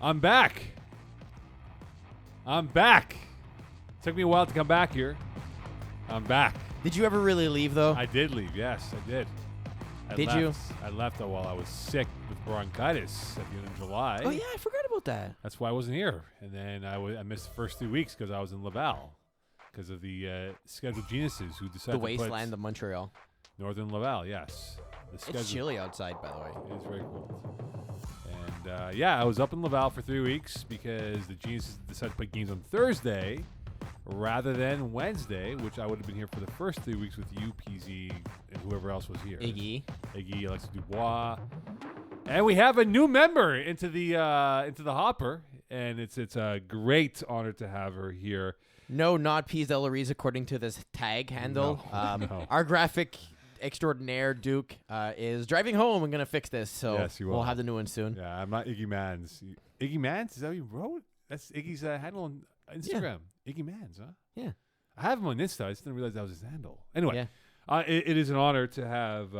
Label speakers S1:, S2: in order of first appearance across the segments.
S1: I'm back. Took me a while to come back here. I'm back.
S2: Did you ever really leave, though?
S1: I did leave. Yes, I did.
S2: Did you?
S1: I left while I was sick with bronchitis at the end of July.
S2: Oh, yeah, I forgot about that.
S1: That's why I wasn't here. And then I missed the first 3 weeks because I was in Laval because of the scheduled geniuses who decided
S2: The
S1: to put
S2: wasteland of Montreal.
S1: Northern Laval, yes.
S2: It's chilly outside, by the way.
S1: It is very cold. And, I was up in Laval for 3 weeks because the geniuses decided to put games on Thursday rather than Wednesday, which I would have been here for the first 3 weeks with you, PZ, and whoever else was here.
S2: Iggy,
S1: Alexis Dubois. And we have a new member into the hopper, and it's a great honor to have her here.
S2: No, not Peas Delarice, according to this tag handle.
S1: No.
S2: Our graphic extraordinaire, Duke, is driving home and going to fix this. So
S1: Yes, you will.
S2: we'll have the new one soon.
S1: Yeah, I'm not Iggy Mans. Iggy Mans? Is that what you wrote? That's Iggy's handle on Instagram. Iggy Mans, huh?
S2: Yeah.
S1: I have him on Insta. I just didn't realize that was his handle. Anyway,
S2: Yeah.
S1: it is an honor to have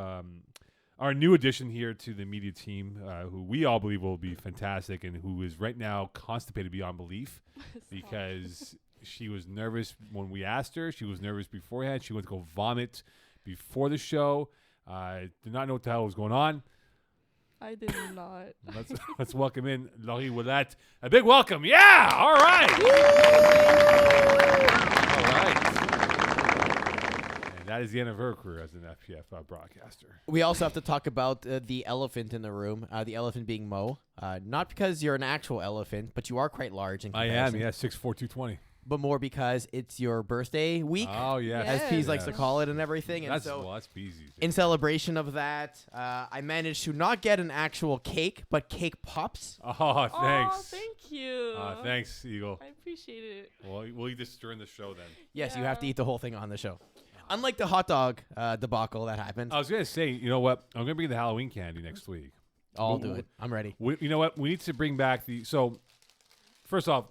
S1: our new addition here to the media team, who we all believe will be fantastic and who is right now constipated beyond belief because she was nervous when we asked her. She was nervous beforehand. She went to go vomit before the show. Did not know what the hell was going on.
S3: I did not.
S1: Let's welcome in Laurie Ouellette. A big welcome. Yeah. All right. All right. And that is the end of her career as an FPF broadcaster.
S2: We also have to talk about the elephant in the room, the elephant being Mo. Not because you're an actual elephant, but you are quite large in comparison.
S1: I am, yeah, 6'4", 220.
S2: But more because it's your birthday week,
S1: Oh, yes.
S2: as Peas likes to
S1: Yes.
S2: call it and everything. And
S1: That's,
S2: so,
S1: well, that's easy.
S2: in celebration of that, I managed to not get an actual cake, but cake pops.
S1: Oh,
S3: Oh,
S1: thanks.
S3: thank you.
S1: Thanks, Eagle.
S3: I appreciate it.
S1: Well, we'll eat this during the show then.
S2: Yes, you have to
S3: Yeah.
S2: eat the whole thing on the show. Unlike the hot dog debacle that happened.
S1: I was going to say, you know what? I'm going to bring the Halloween candy next week.
S2: I'll do it. I'm ready.
S1: You know what? We need to bring back so, first off,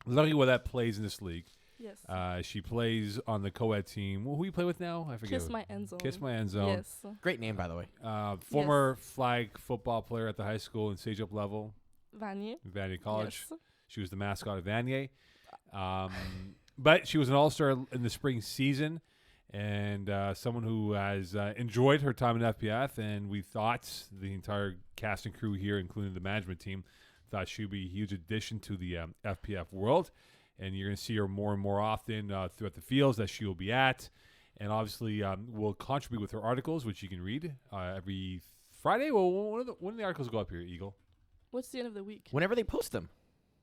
S1: Laurie Ouellette plays in this league.
S3: Yes.
S1: She plays on the co-ed team. Who you play with now? I forget.
S3: Kiss my end zone.
S1: Kiss my end zone.
S3: Yes.
S2: Great name, by the way.
S1: Former flag football player at the high school and stage up level,
S3: Vanier.
S1: Vanier College.
S3: Yes.
S1: She was the mascot of Vanier. But she was an all-star in the spring season and someone who has enjoyed her time in FPF. And we thought, the entire cast and crew here, including the management team, thought she would be a huge addition to the FPF world. And you're going to see her more and more often throughout the fields that she will be at. And obviously will contribute with her articles, which you can read every Friday. Well, when do the articles go up here, Eagle?
S3: What's the end of the week?
S2: Whenever they post them.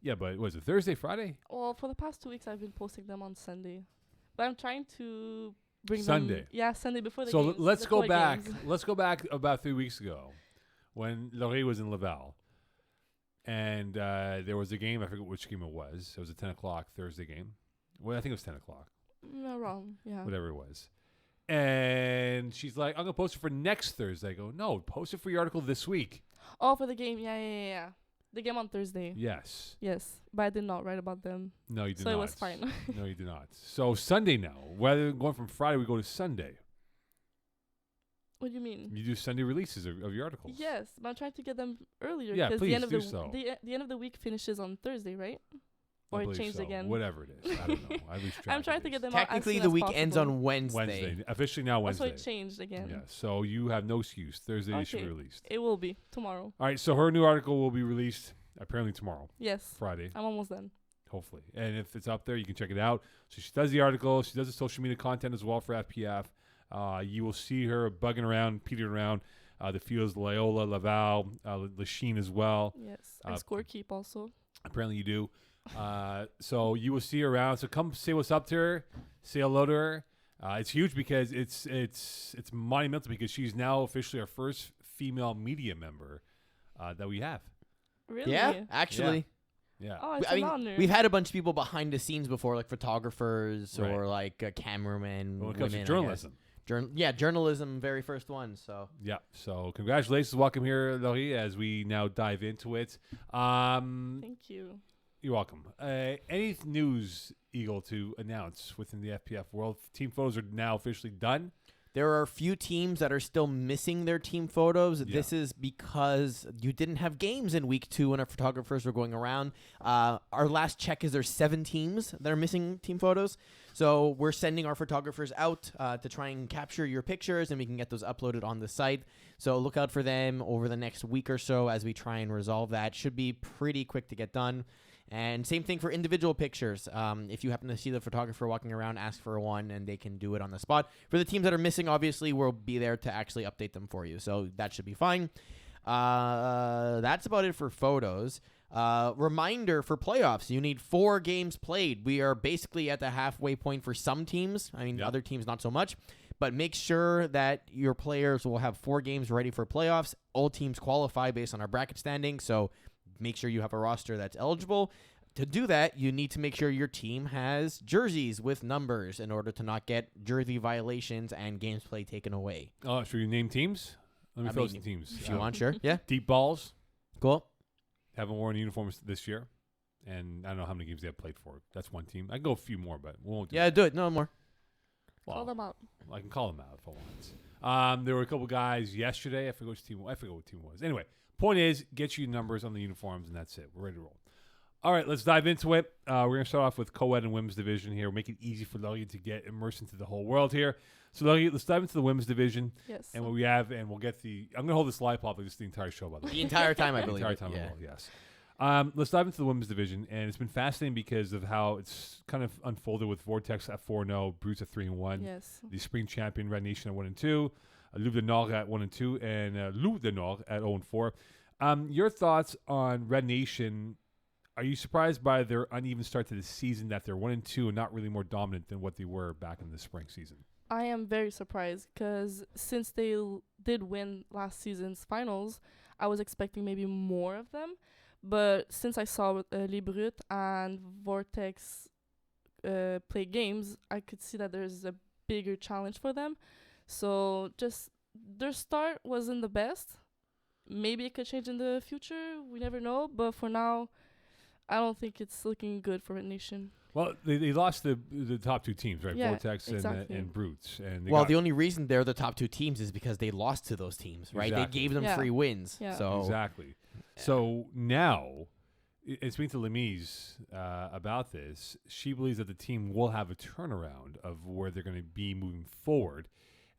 S1: Yeah, but was it Thursday, Friday?
S3: Well, for the past 2 weeks, I've been posting them on Sunday. But I'm trying to bring
S1: Sunday.
S3: them. Yeah, Sunday before the
S1: So
S3: games.
S1: let's go
S3: before
S1: back.
S3: games.
S1: Let's go back about 3 weeks ago when Laurie was in Laval. And there was a game. I forget which game it was. It was a 10 o'clock Thursday game. Well, I think it was 10 o'clock.
S3: No, wrong. Yeah.
S1: Whatever it was. And she's like, I'm going to post it for next Thursday. I go, no, post it for your article this week.
S3: Oh, for the game. Yeah. The game on Thursday.
S1: Yes.
S3: Yes. But I did not write about them.
S1: No, you did
S3: So
S1: not.
S3: it was fine.
S1: No, you did not. So Sunday now. Rather than going from Friday, we go to Sunday.
S3: What do you mean?
S1: You do Sunday releases of your articles.
S3: Yes, but I'm trying to get them earlier.
S1: Yeah,
S3: 'cause
S1: please
S3: the end of
S1: do
S3: the
S1: so.
S3: the end of the week finishes on Thursday, right?
S1: I
S3: Or it
S1: believe
S3: changed
S1: so.
S3: again.
S1: Whatever it is. I don't know. I lose track
S3: I'm trying
S1: of
S3: to get
S1: these.
S3: them out as
S2: Technically,
S3: soon
S2: the
S3: as
S2: week ends
S3: possible.
S2: on Wednesday.
S1: Wednesday. Officially now
S3: That's
S1: Wednesday.
S3: why it changed again.
S1: Yeah, so you have no excuse. Thursday it should be
S3: Okay.
S1: released.
S3: It will be tomorrow.
S1: All right, so her new article will be released apparently tomorrow,
S3: Yes.
S1: Friday,
S3: I'm almost done.
S1: hopefully. And if it's up there, you can check it out. So she does the article. She does the social media content as well for FPF. You will see her bugging around, petering around the fields, Loyola, Laval, Lachine as well.
S3: Yes. And
S1: Uh,
S3: scorekeep also.
S1: Apparently you do. So you will see her around. So come say what's up to her. Say hello to her. It's huge because it's monumental because she's now officially our first female media member that we have.
S3: Really?
S2: Yeah, actually.
S1: Yeah.
S3: Oh, it's
S2: I
S3: an
S2: mean,
S3: honor.
S2: we've had a bunch of people behind the scenes before, like photographers
S1: Right.
S2: or like cameramen.
S1: When it comes to
S2: women, I guess.
S1: journalism.
S2: Journalism, very first one. So
S1: Yeah. So congratulations. Welcome here, Laurie, as we now dive into it.
S3: Thank you.
S1: You're welcome. Any news, Eagle, to announce within the FPF world? Team photos are now officially done.
S2: There are a few teams that are still missing their team photos.
S1: Yeah.
S2: This is because you didn't have games in week 2 when our photographers were going around. Our last check is there's 7 teams that are missing team photos. So we're sending our photographers out to try and capture your pictures, and we can get those uploaded on the site. So look out for them over the next week or so as we try and resolve that. Should be pretty quick to get done. And same thing for individual pictures. If you happen to see the photographer walking around, ask for one, and they can do it on the spot. For the teams that are missing, obviously, we'll be there to actually update them for you. So that should be fine. That's about it for photos. Reminder for playoffs, you need 4 games played. We are basically at the halfway point for some teams. I mean, other teams not so much. But make sure that your players will have 4 games ready for playoffs. All teams qualify based on our bracket standing, so make sure you have a roster that's eligible. To do that, you need to make sure your team has jerseys with numbers in order to not get jersey violations and games play taken away.
S1: Oh, should we name teams? Let me throw some teams.
S2: If you want, sure. Yeah.
S1: Deep Balls
S2: Cool.
S1: haven't worn uniforms this year, and I don't know how many games they have played for. That's one team. I can go a few more, but we won't do
S2: Yeah, do it. No more.
S1: well,
S3: Call them out.
S1: I can call them out if I want. There were a couple guys yesterday. I forget which team. I forget what team it was. Anyway, point is, get you numbers on the uniforms, and that's it. We're ready to roll. All right, let's dive into it. We're going to start off with co-ed and women's division here. Make it easy for Laurie to get immersed into the whole world here. So, Laurie, let's dive into the women's division.
S3: Yes.
S1: And what we have, and we'll get the. I'm going to hold this live pop like this the entire show, by the way.
S2: The entire time, I
S1: The
S2: believe.
S1: entire
S2: it.
S1: time,
S2: Yeah.
S1: I will, yes. Let's dive into the women's division, and it's been fascinating because of how it's kind of unfolded with Vortex at 4-0, Brutes at 3-1,
S3: Yes.
S1: the spring champion Red Nation at 1-2, Loup de Nord at 1-2, and Loup de Nord at 0-4. Your thoughts on Red Nation? Are you surprised by their uneven start to the season, that they're 1-2 and not really more dominant than what they were back in the spring season?
S3: I am very surprised because since they did win last season's finals, I was expecting maybe more of them. But since I saw Les Brutes and Vortex play games, I could see that there's a bigger challenge for them. So just their start wasn't the best. Maybe it could change in the future. We never know. But for now, I don't think it's looking good for Red Nation.
S1: Well, they lost the top 2 teams, right?
S3: Yeah,
S1: Vortex
S3: exactly.
S1: and Brutes. And
S2: Well, the only reason they're the top 2 teams is because they lost to those teams, right?
S1: Exactly.
S2: They gave them
S3: Yeah.
S2: free wins.
S3: Yeah.
S2: So
S1: Exactly. So now, it's speaking to Lemise about this. She believes that the team will have a turnaround of where they're going to be moving forward,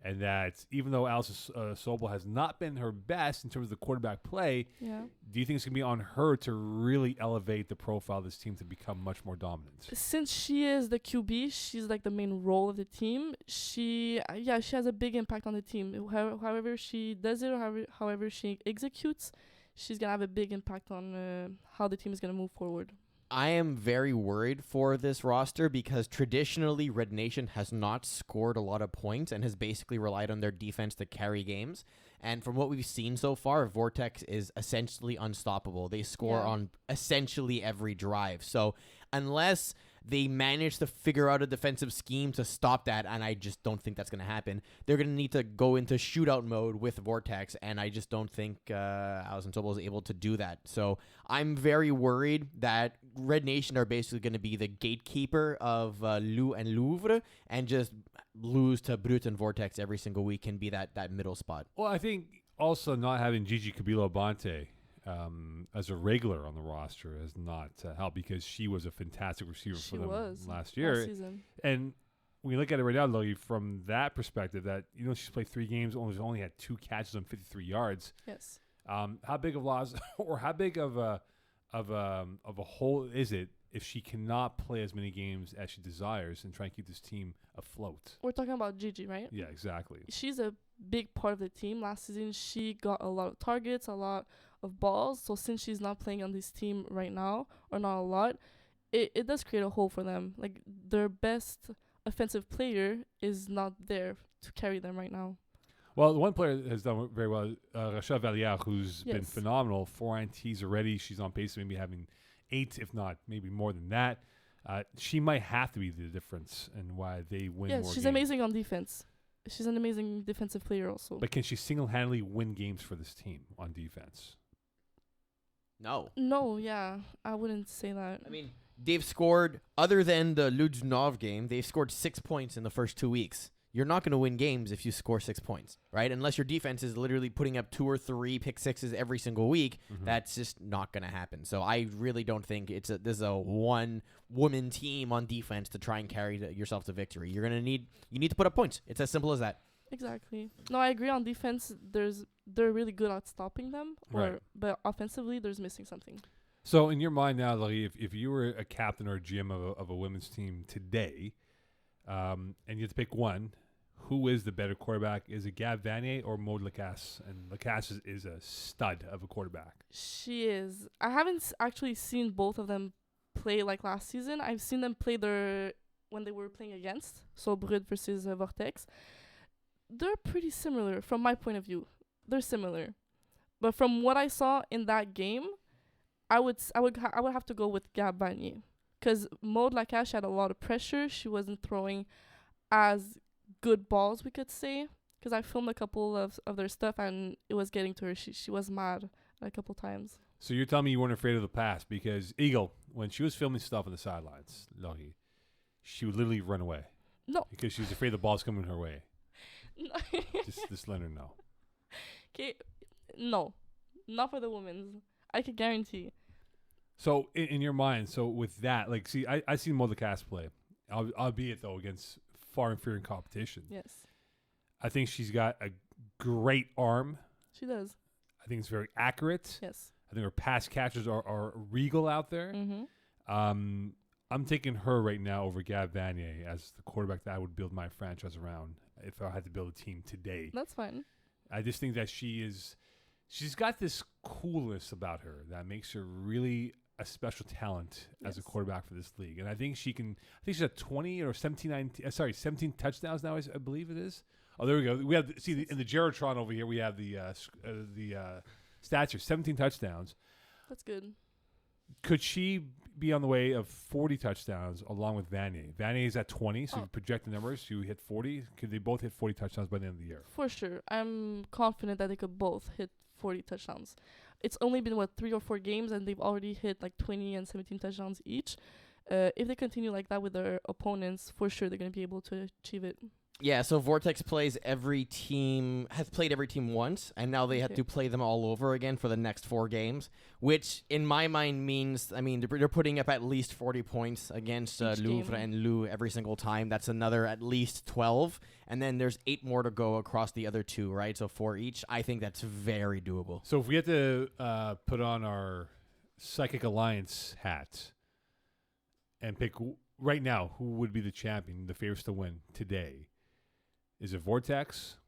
S1: and that even though Alice Sobel has not been her best in terms of the quarterback play,
S3: Yeah.
S1: do you think it's going to be on her to really elevate the profile of this team to become much more dominant?
S3: Since she is the QB, she's like the main role of the team. She has a big impact on the team. However she does it, or however she executes, she's gonna have a big impact on how the team is gonna move forward.
S2: I am very worried for this roster because traditionally Red Nation has not scored a lot of points and has basically relied on their defense to carry games. And from what we've seen so far, Vortex is essentially unstoppable. They score
S3: Yeah.
S2: on essentially every drive. So unless they manage to figure out a defensive scheme to stop that, and I just don't think that's going to happen, they're going to need to go into shootout mode with Vortex, and I just don't think Alison Sobel is able to do that. So I'm very worried that Red Nation are basically going to be the gatekeeper of Lou and Louvre, and just lose to Brut and Vortex every single week can be that middle spot.
S1: Well, I think also not having Gigi Cabilo-Bonte as a regular on the roster has not helped, because she was a fantastic receiver
S3: She
S1: for them
S3: was
S1: last year.
S3: last season.
S1: And when you look at it right now, Logie, from that perspective, that she's played 3 games, only had 2 catches on 53 yards.
S3: Yes.
S1: How big of loss, or how big of a hole is it if she cannot play as many games as she desires and try and keep this team afloat?
S3: We're talking about Gigi, right?
S1: Yeah, exactly.
S3: She's a big part of the team. Last season, she got a lot of targets, a lot of balls. So since she's not playing on this team right now, or not a lot, it does create a hole for them. Like, their best offensive player is not there to carry them right now.
S1: Well, the one player that has done very well, Rachel Valliere, who's been
S3: Yes.
S1: phenomenal. 4 INTs already. She's on pace to maybe having 8, if not maybe more than that. She might have to be the difference in why they win more
S3: Yes, she's
S1: games.
S3: amazing on defense. She's an amazing defensive player also.
S1: But can she single-handedly win games for this team on defense?
S2: No.
S3: No, yeah, I wouldn't say that.
S2: I mean, they've scored, other than the Ludnov game, they've scored 6 points in the first 2 weeks. you're not going to win games if you score 6 points, right? Unless your defense is literally putting up 2 or 3 pick sixes every single week, that's just not going to happen. So I really don't think this is a one-woman team on defense to try and carry yourself to victory. You need to put up points. It's as simple as that.
S3: Exactly. No, I agree on defense. They're really good at stopping them,
S1: Right.
S3: But offensively, there's missing something.
S1: So in your mind now, Laurie, if you were a captain or a GM of a women's team today, and you had to pick one, who is the better quarterback? Is it Gab Vanier or Maud Lacasse? And Lacasse is a stud of a quarterback.
S3: She is. I haven't actually seen both of them play like last season. I've seen them play when they were playing against, so Brut versus Vortex. They're pretty similar from my point of view. They're similar, but from what I saw in that game, I would have to go with Gab Vanier, because Maud Lacache had a lot of pressure. She wasn't throwing as good balls, we could say, because I filmed a couple of their stuff and it was getting to her. She was mad a couple times.
S1: So you're telling me you weren't afraid of the pass, because Eagle, when she was filming stuff on the sidelines, Laurie, she would literally run away.
S3: No.
S1: Because she was afraid the ball's coming her way. just let her know.
S3: Okay, no, not for the women's. I could guarantee.
S1: So in your mind, so with that, like, see, I seen Maud Lacasse play, albeit though against far inferior competition.
S3: Yes,
S1: I think she's got a great arm.
S3: she does.
S1: I think it's very accurate.
S3: Yes.
S1: I think her pass catchers are regal out there.
S3: Mm-hmm.
S1: I'm taking her right now over Gab Vanier as the quarterback that I would build my franchise around if I had to build a team today.
S3: That's fine.
S1: I just think that she's got this coolness about her that makes her really a special talent as a quarterback for this league. And I think she's at 20 or 17 touchdowns now, I believe it is. Oh, there we go. We have in the Gerotron over here, we have the stats here, 17 touchdowns.
S3: That's good.
S1: Could she be on the way of 40 touchdowns along with Vanier? Vanier is at 20, so you project the numbers. You hit 40. Could they both hit 40 touchdowns by the end of the year?
S3: For sure. I'm confident that they could both hit 40 touchdowns. It's only been, 3 or 4 games, and they've already hit like 20 and 17 touchdowns each. If they continue like that with their opponents, for sure they're going to be able to achieve it.
S2: Yeah, so Vortex has played every team once, and now they have to play them all over again for the next 4 games, which in my mind means, they're putting up at least 40 points against Louvre and Lou every single time. That's another at least 12, and then there's 8 more to go across the other 2, right? So 4 each. I think that's very doable.
S1: So if we had to put on our Psychic Alliance hat and pick right now who would be the champion, the favorites to win today, is it Vortex,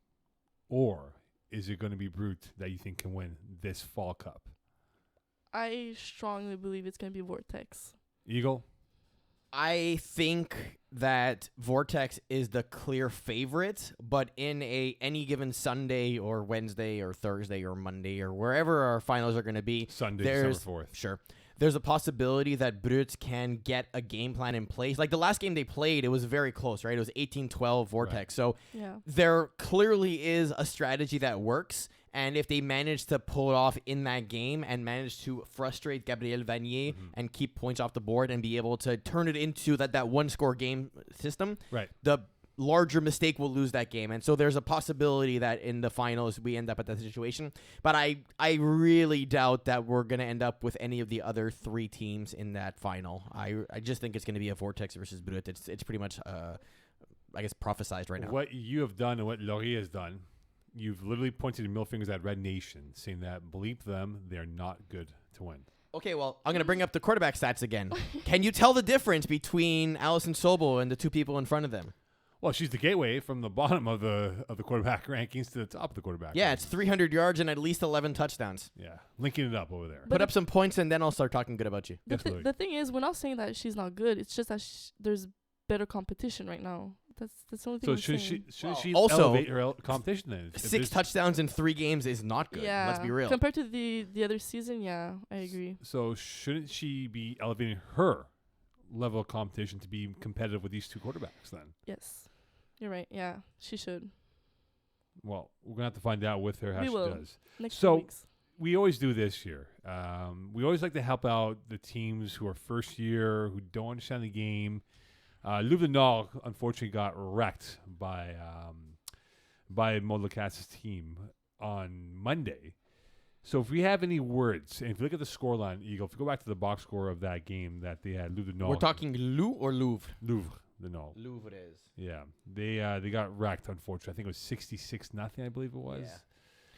S1: or is it going to be Brut that you think can win this Fall Cup?
S3: I strongly believe it's going to be Vortex.
S1: Eagle?
S2: I think that Vortex is the clear favorite, but in any given Sunday or Wednesday or Thursday or Monday or wherever our finals are going to be,
S1: Sunday, December 4th.
S2: Sure. There's a possibility that Brut can get a game plan in place. Like the last game they played, it was very close, right? It was 18-12 Vortex. Right. So there clearly is a strategy that works. And if they manage to pull it off in that game and manage to frustrate Gabriel Vanier and keep points off the board and be able to turn it into that one-score game system,
S1: right,
S2: the larger mistake will lose that game. And so there's a possibility that in the finals we end up at that situation. But I really doubt that we're going to end up with any of the other 3 teams in that final. I just think it's going to be a Vortex versus Brut. It's pretty much, I guess, prophesized right now.
S1: What you have done and what Laurie has done, you've literally pointed your middle fingers at Red Nation, saying that, bleep them, they're not good to win.
S2: Okay, well, I'm going to bring up the quarterback stats again. Can you tell the difference between Allison Sobel and the 2 people in front of them?
S1: Well, she's the gateway from the bottom of the quarterback rankings to the top of the quarterback.
S2: Yeah,
S1: rankings.
S2: It's 300 yards and at least 11 touchdowns.
S1: Yeah, linking it up over there.
S2: Put up some points and then I'll start talking good about you.
S3: The thing is, we're not saying that she's not good. It's just that there's better competition right now. That's the only thing.
S1: So should she
S2: also
S1: elevate her competition then?
S2: 6 touchdowns in 3 games is not good.
S3: Yeah,
S2: let's be real.
S3: Compared to the other season, yeah, I agree.
S1: So shouldn't she be elevating her level of competition to be competitive with these 2 quarterbacks then?
S3: Yes. You're right. Yeah, she should.
S1: Well, we're going to have to find out with her how she does.
S3: Next 2 weeks.
S1: We always do this here. We always like to help out the teams who are first year, who don't understand the game, Loup de Nord, unfortunately, got wrecked by Modlocat's team on Monday. So if we have any words, and if you look at the scoreline, Eagle, if you go back to the box score of that game that they had, Loup de Nord.
S2: We're talking Lou or Louvre?
S1: Louvre de Nord.
S2: Louvre it is.
S1: Yeah. They got wrecked, unfortunately. I think it was 66-0, I believe it was.
S2: Yeah.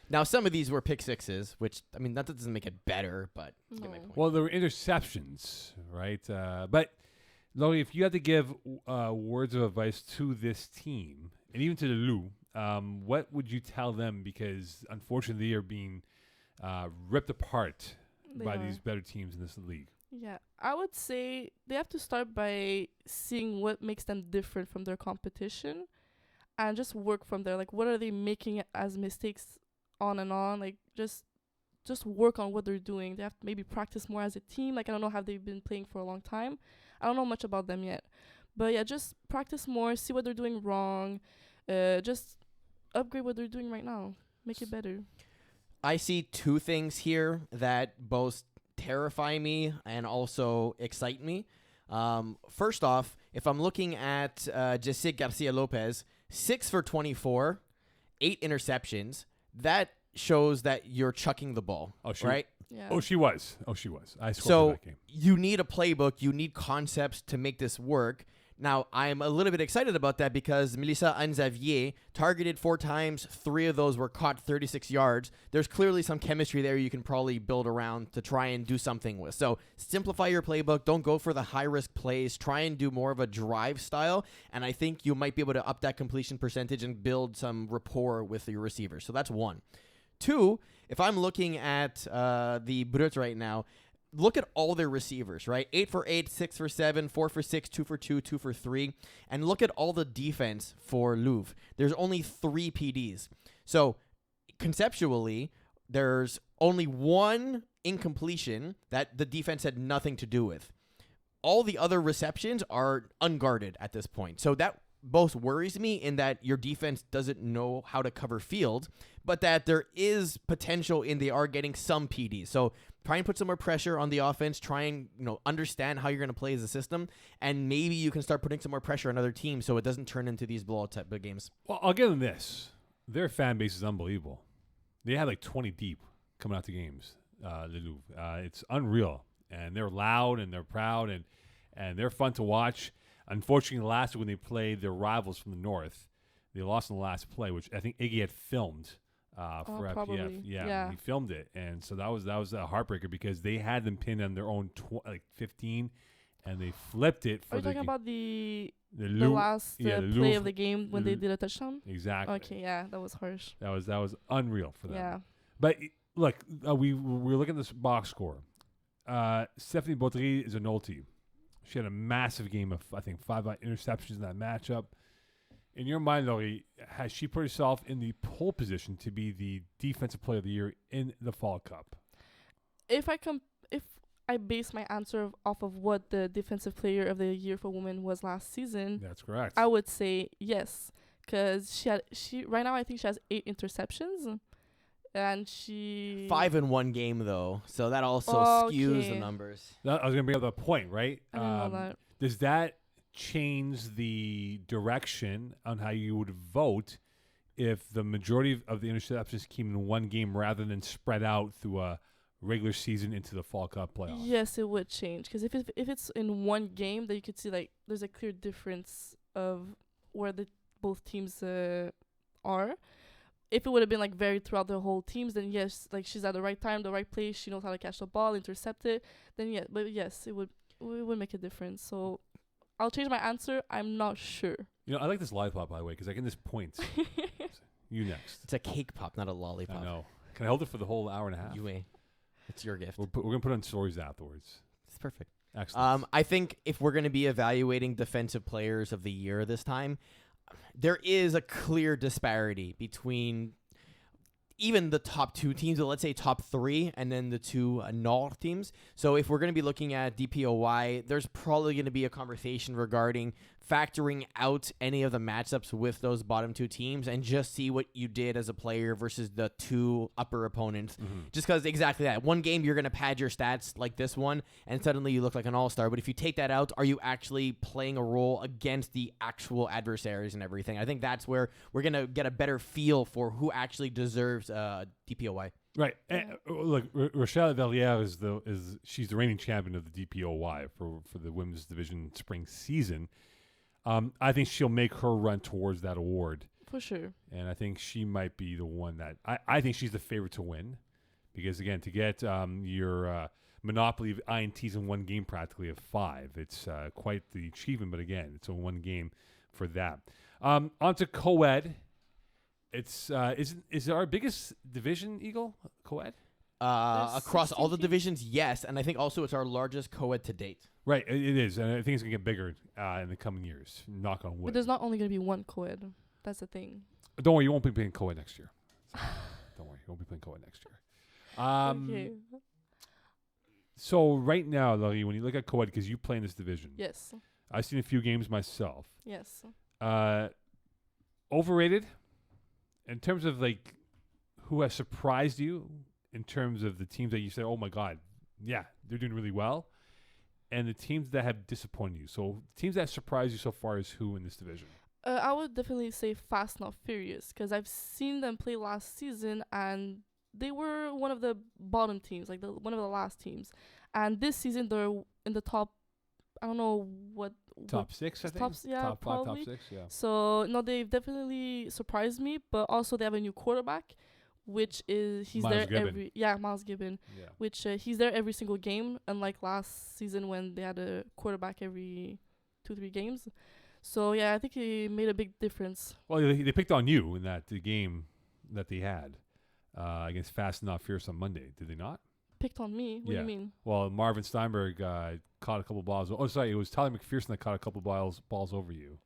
S2: Now, some of these were pick sixes, which, I mean, that doesn't make it better, but you get my
S3: No.
S2: point.
S1: Well, there were interceptions, right? But, Laurie, if you had to give words of advice to this team, and even to the Loup, what would you tell them? Because, unfortunately, they are being ripped apart
S3: They
S1: by
S3: are.
S1: these better teams in this league.
S3: Yeah, I would say they have to start by seeing what makes them different from their competition and just work from there. Like, what are they making as mistakes on and on? Like, just work on what they're doing. They have to maybe practice more as a team. Like, I don't know how they've been playing for a long time. I don't know much about them yet. But, yeah, just practice more, see what they're doing wrong. Just upgrade what they're doing right now. Make it better.
S2: I see two things here that both terrify me and also excite me. First off, if I'm looking at Jessica Garcia Lopez, 6 for 24, 8 interceptions, that shows that you're chucking the ball,
S1: Oh, she
S2: right?
S3: Yeah.
S1: Oh, she was. I scored
S2: So
S1: for that game.
S2: you need a playbook, you need concepts to make this work. Now, I'm a little bit excited about that because Melissa Anne-Xavier targeted 4 times. 3 of those were caught 36 yards. There's clearly some chemistry there you can probably build around to try and do something with. So simplify your playbook. Don't go for the high-risk plays. Try and do more of a drive style. And I think you might be able to up that completion percentage and build some rapport with your receivers. So that's 1. 2, if I'm looking at the Brutes right now, look at all their receivers, right? 8 for 8, 6 for 7, 4 for 6, 2 for 2, 2 for 3. And look at all the defense for Louvre. There's only 3 PDs. So conceptually, there's only 1 incompletion that the defense had nothing to do with. All the other receptions are unguarded at this point. So that both worries me in that your defense doesn't know how to cover field, but that there is potential in they are getting some PDs. So try and put some more pressure on the offense. Try and understand how you're going to play as a system, and maybe you can start putting some more pressure on other teams so it doesn't turn into these blowout type of games.
S1: Well, I'll give them this. Their fan base is unbelievable. They had like 20 deep coming out to games, the Louvre. It's unreal. And they're loud and they're proud and they're fun to watch. Unfortunately, last week when they played their rivals from the north, they lost in the last play, which I think Iggy had filmed for FPF.
S3: Probably.
S1: Yeah,
S3: Yeah.
S1: he filmed it. And so that was a heartbreaker because they had them pinned on their own 15, and they flipped it for
S3: Are you talking about the
S1: Louvre.
S3: last
S1: yeah, the
S3: play
S1: Louvre.
S3: of the game when they did a touchdown?
S1: Exactly.
S3: Okay, yeah, that was harsh.
S1: That was unreal for them.
S3: Yeah.
S1: But look, we're looking at this box score. Stephanie Baudry is an old team. She had a massive game of, I think, 5 interceptions in that matchup. In your mind, Laurie, has she put herself in the pole position to be the defensive player of the year in the Fall Cup?
S3: If I base my answer off of what the defensive player of the year for women was last season,
S1: That's correct.
S3: I would say yes, because she right now I think she has 8 interceptions, and she
S2: 5 in one game, though, so that also skews the
S3: Okay.
S2: numbers.
S1: I was going to bring up that point, right?
S3: I didn't know that.
S1: Does that change the direction on how you would vote if the majority of the interceptions came in one game rather than spread out through a regular season into the Fall Cup playoffs?
S3: Yes, it would change, because if it's in one game, then you could see like there's a clear difference of where the both teams are. If it would have been like varied throughout the whole teams, then yes, like she's at the right time, the right place, she knows how to catch the ball, intercept it, then yeah, but yes, it would make a difference. So I'll change my answer. I'm not sure.
S1: I like this lollipop, by the way, because I get this point. You next.
S2: It's a cake pop, not a lollipop.
S1: I know. Can I hold it for the whole hour and a half?
S2: You may. It's your gift.
S1: We're going to put on stories afterwards.
S2: It's perfect.
S1: Excellent.
S2: I think if we're going to be evaluating defensive players of the year this time, there is a clear disparity between even the top 2 teams, or let's say top 3, and then the 2 Nord teams. So if we're going to be looking at DPOY, there's probably going to be a conversation regarding factoring out any of the matchups with those bottom two teams and just see what you did as a player versus the two upper opponents. Just because exactly that. One game, you're going to pad your stats like this one, and suddenly you look like an all-star. But if you take that out, are you actually playing a role against the actual adversaries and everything? I think that's where we're going to get a better feel for who actually deserves DPOY.
S1: Right. And, look, Rochelle Verliere she's the reigning champion of the DPOY for the women's division spring season. I think she'll make her run towards that award.
S3: For sure.
S1: And I think she might be the one that I think she's the favorite to win, because again, to get your monopoly of INTs in one game practically of 5, it's quite the achievement. But again, it's a one game for that. On to co-ed. It's is our biggest division, Eagle, co-ed?
S2: Across all the
S3: 16
S2: divisions, yes, and I think also it's our largest co-ed to date.
S1: Right, it is, and I think it's gonna get bigger in the coming years. Knock on wood.
S3: But there's not only going to be one co-ed. That's the thing.
S1: Don't worry, you won't be playing co-ed next year. Don't worry, you won't be playing co-ed next year.
S3: Okay.
S1: So right now, Laurie, when you look at co-ed, because you play in this division,
S3: Yes.
S1: I've seen a few games myself.
S3: Yes.
S1: Overrated in terms of like who has surprised you in terms of the teams that you say, oh my god, yeah, they're doing really well, and the teams that have disappointed you. So teams that surprised you so far is who in this division?
S3: I would definitely say Fast Not Furious, because I've seen them play last season and they were one of the bottom teams, like one of the last teams. And this season they're in the top, I don't know what.
S1: Top 6, I think.
S3: Top 5,
S1: top 6, yeah.
S3: So no, they've definitely surprised me. But also they have a new quarterback, which is
S1: Miles Gibbon.
S3: Miles Gibbon,
S1: Yeah.
S3: which he's there every single game, unlike last season when they had a quarterback every 2-3 games. So yeah, I think he made a big difference.
S1: Well, they picked on you in the game that they had against Fast and Not Fierce on Monday, did they not?
S3: Picked on me? What do you mean?
S1: Well, Marvin Steinberg caught a couple balls. Oh, sorry, it was Tyler McPherson that caught a couple balls over you.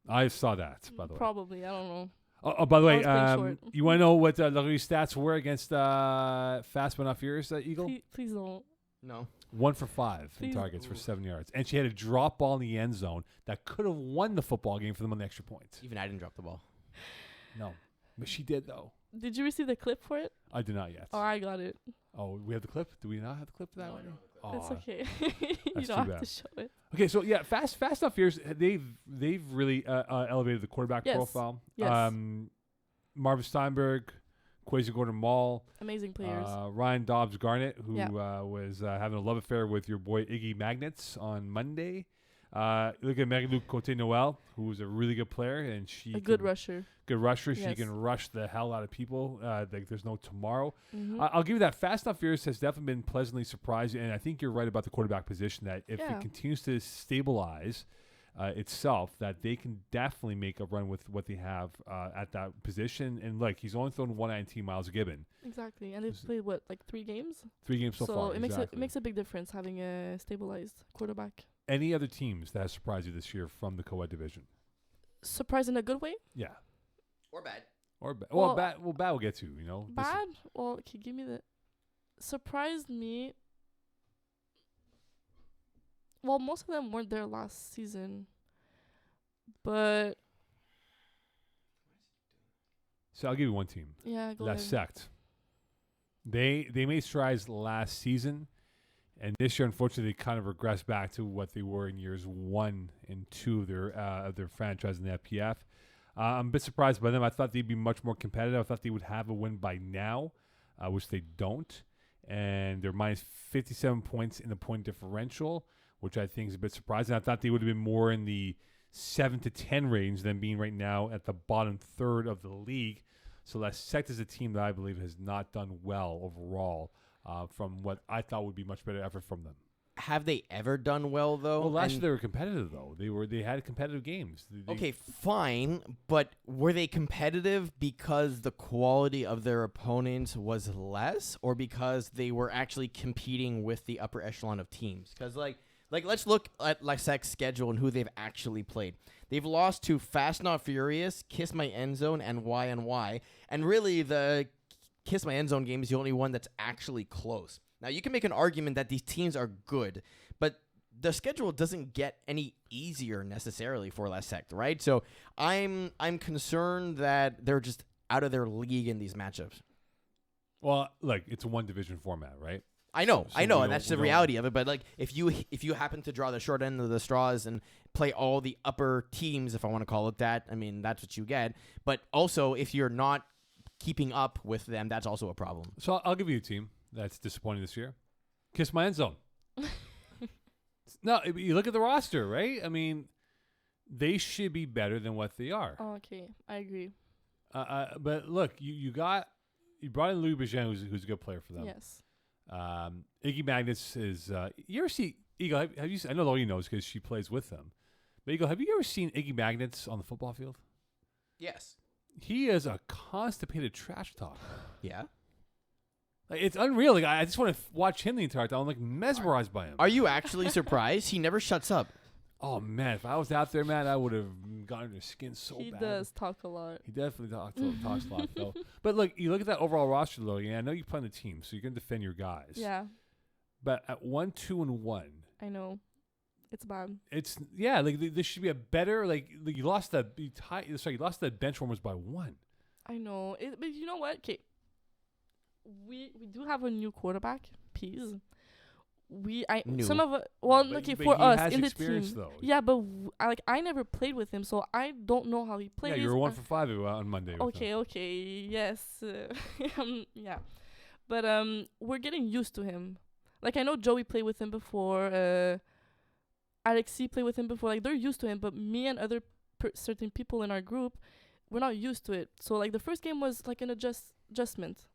S1: I saw that, by the way.
S3: Probably, I don't know.
S1: Oh, by the way,
S3: I was playing short.
S1: you want to know what Laurie's stats were against Fast but Not Furious, Eagle?
S3: Please don't.
S2: No.
S1: 1 for 5 in
S3: Please.
S1: targets for 7 yards. And she had a drop ball in the end zone that could have won the football game for them on the extra point.
S2: Even I didn't drop the ball.
S1: No. But she did, though.
S3: Did you receive the clip for it?
S1: I did not yet.
S3: Oh, I got it.
S1: Oh, we have the clip? Do we not have the clip for that
S2: No,
S1: one?
S2: I don't have the
S1: Oh,
S3: It's okay. You
S1: that's
S3: don't
S1: too
S3: have
S1: bad.
S3: to show it.
S1: Okay, so yeah, Fast Not Fierce, they've really elevated the quarterback
S3: Yes.
S1: profile.
S3: Yes.
S1: Marvin Steinberg, Quasi Gordon Mall,
S3: Amazing players.
S1: Ryan Dobbs Garnett, who
S3: Yeah.
S1: was having a love affair with your boy Iggy Magnets on Monday. Look at Marie-Luc Côté-Noël, who was a really good player, and she
S3: A good rusher.
S1: Good rusher. She
S3: Yes.
S1: can rush the hell out of people. Like there's no tomorrow.
S3: Mm-hmm.
S1: I'll give you that. Fast Not Furious has definitely been pleasantly surprising, and I think you're right about the quarterback position. That if
S3: Yeah.
S1: it continues to stabilize itself, that they can definitely make a run with what they have at that position. And like he's only thrown 119 Miles Gibbon.
S3: Exactly. And they've played what, like 3 games?
S1: 3 games so far.
S3: it makes
S1: exactly.
S3: it makes a big difference having a stabilized quarterback.
S1: Any other teams that have surprised you this year from the co-ed division?
S3: Surprised in a good way?
S1: Yeah.
S2: Or bad.
S1: Or bad.
S3: Well,
S1: Bad will get to, you know. This is-
S3: Bad? Well, okay, give me the surprised me. Well, most of them weren't there last season. But
S1: So I'll give you one team.
S3: yeah, go
S1: La
S3: ahead.
S1: Sect. They made strides last season, and this year, unfortunately, they kind of regressed back to what they were in years 1 and 2 of their franchise in the FPF. I'm a bit surprised by them. I thought they'd be much more competitive. I thought they would have a win by now, which they don't. And they're minus 57 points in the point differential, which I think is a bit surprising. I thought they would have been more in the 7 to 10 range than being right now at the bottom third of the league. So La Sect is a team that I believe has not done well overall from what I thought would be much better effort from them.
S2: Have they ever done well though?
S1: Well, last year
S2: And-
S1: they were competitive though. They had competitive games.
S2: Okay, fine, but were they competitive because the quality of their opponents was less, or because they were actually competing with the upper echelon of teams? Because like let's look at La Sec's schedule and who they've actually played. They've lost to Fast Not Furious, Kiss My End Zone, and Y, and really the Kiss My End Zone game is the only one that's actually close. Now you can make an argument that these teams are good, but the schedule doesn't get any easier necessarily for La Secte, right? So I'm concerned that they're just out of their league in these matchups.
S1: Well, look, it's a one division format, right?
S2: I know,
S1: So
S2: and that's the reality of it. But like, if you happen to draw the short end of the straws and play all the upper teams, if I want to call it that, I mean that's what you get. But also, if you're not keeping up with them, that's also a problem.
S1: So I'll give you a team that's disappointing this year. Kiss my end zone. No, you look at the roster, right? I mean, they should be better than what they are.
S3: Oh, okay, I agree.
S1: But look, you brought in Louis Bijan, who's a good player for them.
S3: Yes.
S1: Iggy Magnus is. You ever see Eagle? Have you? I know all you know is because she plays with them. But Eagle, have you ever seen Iggy Magnus on the football field?
S2: Yes.
S1: He is a constipated trash talker.
S2: Yeah.
S1: Like, it's unreal. Like, I just want to watch him the entire time. I'm like mesmerized by him.
S2: Are you actually surprised? He never shuts up.
S1: Oh man, if I was out there, man, I would have gotten his skin so
S3: He
S1: bad.
S3: does talk a lot.
S1: He definitely talks a lot, though. But look, you look at that overall roster, though. Yeah, I know you play on the team, so you can defend your guys.
S3: Yeah,
S1: But at 1-2-1,
S3: I know. It's bad.
S1: it's like this should be a better you lost that you lost that bench warmers by 1.
S3: I know. But you know what? Okay. We do have a new quarterback, Pease.
S2: New.
S3: Some of
S1: But
S3: okay
S1: he
S3: for us
S1: has
S3: in the
S1: experience,
S3: team.
S1: though.
S3: Yeah, but I never played with him, so I don't know how he plays.
S1: Yeah, you were 1 for 5 on Monday. with him.
S3: Okay, yes, yeah, but we're getting used to him. Like I know Joey played with him before. Alexi played with him before. Like they're used to him, but me and other certain people in our group, we're not used to it. So like the first game was like an adjustment.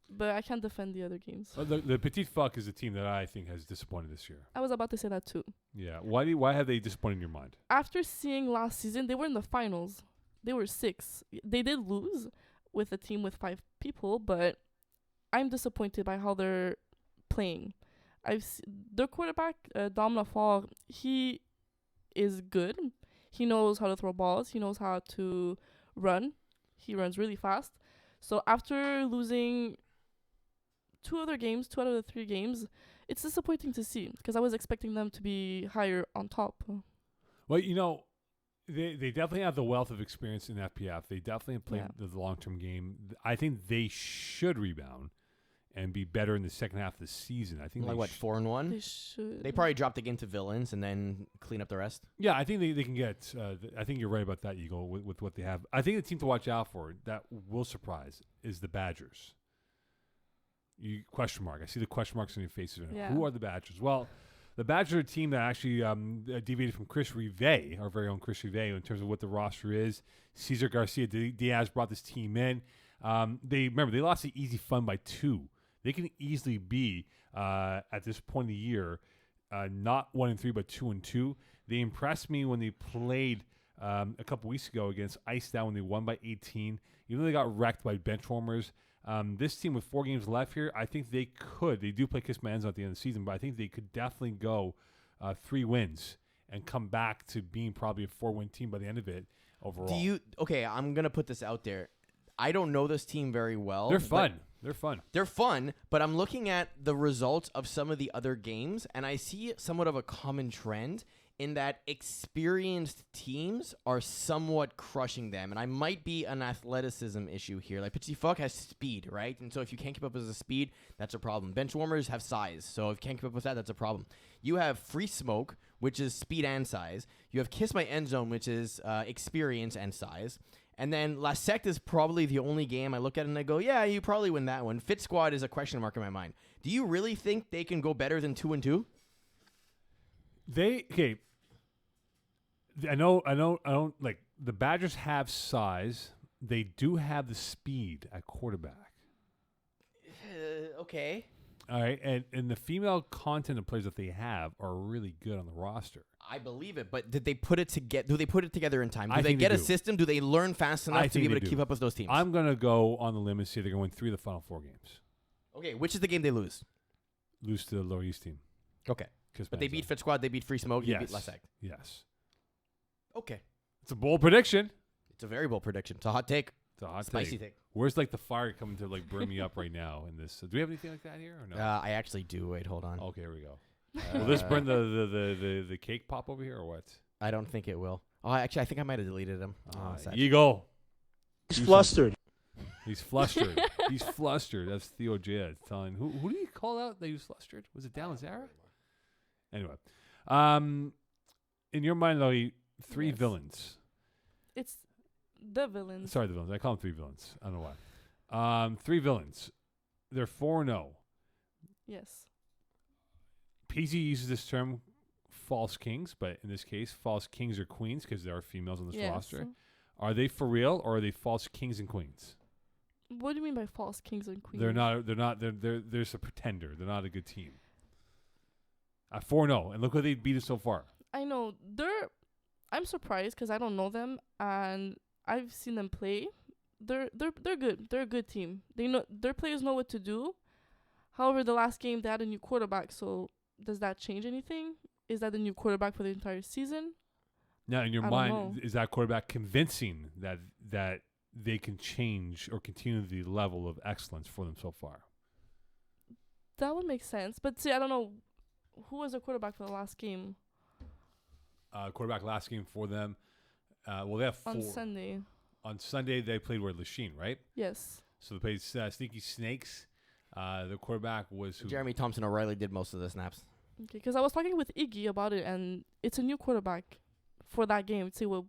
S3: But I can't defend the other games.
S1: Well, the Petite Fuck is a team that I think has disappointed this year.
S3: I was about to say that too.
S1: Yeah. Why have they disappointed in your mind?
S3: After seeing last season, they were in the finals. They were 6. They did lose with a team with 5 people, but I'm disappointed by how they're playing. Their quarterback, Dom Lafort, he is good. He knows how to throw balls. He knows how to run. He runs really fast. So after losing 2 out of the 3 games, it's disappointing to see because I was expecting them to be higher on top.
S1: Well, they definitely have the wealth of experience in FPF. They definitely have played the long-term game. I think they should rebound and be better in the second half of the season. I think
S2: Like what, 4-1?
S3: They should.
S2: They probably dropped again to villains and then clean up the rest.
S1: Yeah, I think they can get. I think you're right about that, Eagle, with what they have. I think the team to watch out for that will surprise is the Badgers. Question mark. I see the question marks on your faces.
S3: Yeah.
S1: Who are the Badgers? Well, the Badgers are a team that actually deviated from Chris Rivet, our very own Chris Rivet, in terms of what the roster is. Cesar Garcia Diaz brought this team in. They lost the Easy Fun by 2. They can easily be at this point of the year not 1-3 but 2-2. They impressed me when they played a couple weeks ago against Ice Down when they won by 18. Even though they got wrecked by bench warmers. This team with 4 games left here, I think they could. They do play Kiss Manzo at the end of the season, but I think they could definitely go 3 wins and come back to being probably a 4-win team by the end of it overall.
S2: Okay, I'm going to put this out there. I don't know this team very well.
S1: They're fun. They're fun,
S2: but I'm looking at the results of some of the other games, and I see somewhat of a common trend in that experienced teams are somewhat crushing them. And I might be an athleticism issue here. Like, Petit Fuck has speed, right? And so if you can't keep up with the speed, that's a problem. Bench warmers have size. So if you can't keep up with that, that's a problem. You have Free Smoke, which is speed and size. You have Kiss My End Zone, which is experience and size. And then La Secte is probably the only game I look at and I go, yeah, you probably win that one. Fit Squad is a question mark in my mind. Do you really think they can go better than 2-2?
S1: I don't like the Badgers have size. They do have the speed at quarterback.
S2: Okay.
S1: All right, and the female content of players that they have are really good on the roster.
S2: I believe it, but did they put it together? Do they put it together in time? Do
S1: I
S2: they
S1: think
S2: get
S1: they
S2: a
S1: do.
S2: system? Do they learn fast enough to be able to keep up with those teams?
S1: I'm gonna go on the limb and say they're gonna win 3 of the final 4 games.
S2: Okay, which is the game they lose?
S1: Lose to the Lower East team.
S2: Okay, but they beat Fit Squad, they beat Free Smoke, they beat La Secte.
S1: Yes.
S2: Okay,
S1: It's a bold prediction.
S2: it's a very bold prediction. It's a hot take.
S1: It's a hot
S2: Spicy
S1: take.
S2: take.
S1: Where's like the fire coming to like burn me up right now in this? Do we have anything like that here or no?
S2: I actually do. Wait, hold on.
S1: Okay, here we go. Will this burn the cake pop over here or what?
S2: I don't think it will. Oh, actually, I think I might have deleted him. Oh, sad.
S1: Eagle.
S4: He's flustered.
S1: He's flustered. He's flustered. That's Theo J telling. Who did he call out that he was flustered? Was it Dalazara? Anyway, in your mind, though, three
S3: Yes.
S1: villains.
S3: It's the villains.
S1: Sorry, the villains. I call them three villains. I don't know why. Three villains. They're 4-0.
S3: Yes.
S1: PZ uses this term, false kings, but in this case, false kings or queens because there are females on this
S3: Yes.
S1: roster. Are they for real or are they false kings and queens?
S3: What do you mean by false kings and queens?
S1: They're not. They're just a pretender. They're not a good team. 4-0, and look what they beat us so far.
S3: I know. I'm surprised because I don't know them and I've seen them play. They're good. They're a good team. They know their players know what to do. However, the last game they had a new quarterback. So does that change anything? Is that the new quarterback for the entire season?
S1: Now, in your
S3: I don't
S1: mind,
S3: know.
S1: is that quarterback convincing that they can change or continue the level of excellence for them so far?
S3: That would make sense. But see, I don't know who was the quarterback for the last game
S1: Quarterback last game for them. Well, they have 4.
S3: on Sunday.
S1: On Sunday, they played with Lachine, right?
S3: Yes.
S1: So they played Sneaky Snakes. The quarterback was who?
S2: Jeremy Thompson O'Reilly did most of the snaps.
S3: Okay, because I was talking with Iggy about it, and it's a new quarterback for that game. See, well,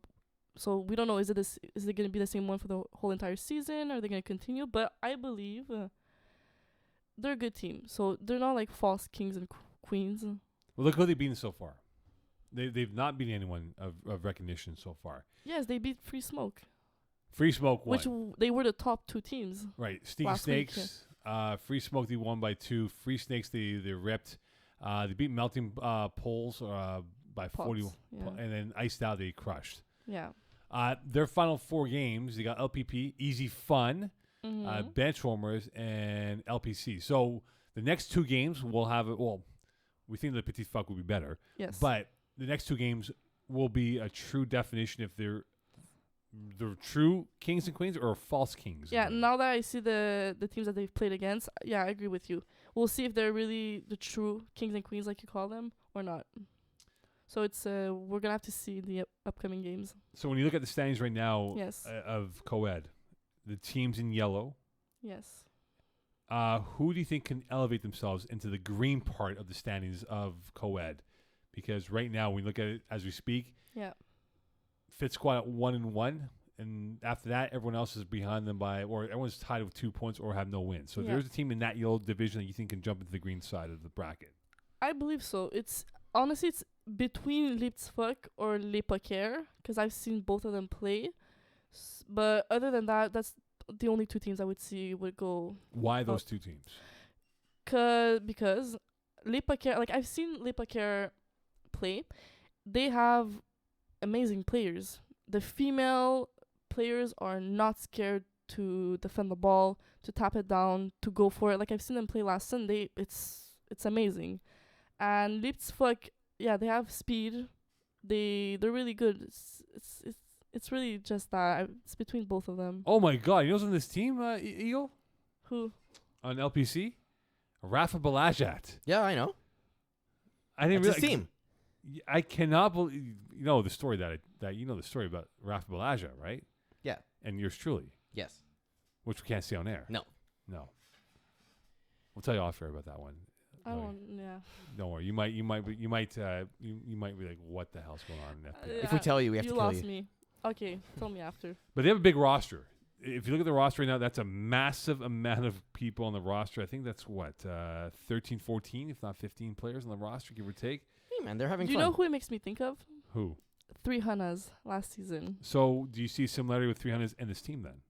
S3: so we don't know. Is it going to be the same one for the whole entire season? Are they going to continue? But I believe they're a good team. So they're not like false kings and queens.
S1: Well, look who they've beaten so far. They've not beaten anyone of recognition so far.
S3: Yes, they beat Free Smoke,
S1: Free Smoke won.
S3: which they were the top 2 teams.
S1: Right. Sneaky
S3: last week,
S1: Snakes. Free Smoke, they won by 2. Free Snakes, they ripped. They beat Melting Poles by
S3: Pots,
S1: 40.
S3: yeah.
S1: And then Iced Out, they crushed.
S3: Yeah.
S1: Their final 4 games, they got LPP, Easy Fun,
S3: Mm-hmm.
S1: Benchwarmers, and LPC. So the next 2 games will have it. Well, we think the Petit Fuck will be better.
S3: Yes.
S1: But the next 2 games will be a true definition if they're true kings and queens or false kings.
S3: Yeah,
S1: and queens.
S3: now that I see the teams that they've played against, yeah, I agree with you. We'll see if they're really the true kings and queens like you call them or not. So it's we're gonna have to see the upcoming games.
S1: So when you look at the standings right now
S3: Yes.
S1: of co-ed, the teams in yellow,
S3: Yes.
S1: who do you think can elevate themselves into the green part of the standings of co-ed? Because right now, when we look at it as we speak,
S3: Yeah.
S1: Fit Squad at 1-1, and after that, everyone else is behind them or everyone's tied with 2 points or have no wins. So
S3: Yeah.
S1: there's a team in that yellow division that you think can jump into the green side of the bracket.
S3: I believe so. It's honestly it's between Lipsfuck or Le Poker because I've seen both of them play. But other than that, that's the only 2 teams I would see would go.
S1: Why those 2 teams?
S3: Because Le Poker, like I've seen Le Poker play, they have amazing players. The female players are not scared to defend the ball, to tap it down, to go for it. Like I've seen them play last Sunday. It's amazing. And Lipsfuck, yeah, they have speed. They're really good. It's really just that. It's between both of them.
S1: Oh my God! You know who's on this team, Eagle?
S3: Who?
S1: On LPC? Rafa Balajat.
S2: Yeah, I know.
S1: I didn't
S2: It's his
S1: realize.
S2: team.
S1: I cannot believe you know the story that you know the story about Rafa Balajat, right?
S2: Yeah.
S1: And yours truly,
S2: Yes.
S1: which we can't see on air.
S2: No.
S1: We'll tell you off air about that one.
S3: I don't. Yeah.
S1: Don't worry. You might be like, what the hell's going on in FPL?
S2: If we tell you, we have
S3: you
S2: to kill
S3: lost
S2: you.
S3: me. Okay, tell me after.
S1: But they have a big roster. If you look at the roster right now, that's a massive amount of people on the roster. I think that's 13, 14, if not 15 players on the roster, give or take.
S2: Hey, man, they're having
S3: Do you
S2: fun.
S3: know who it makes me think of?
S1: Who?
S3: 3 Hunas last season.
S1: So do you see similarity with 300s and this team then?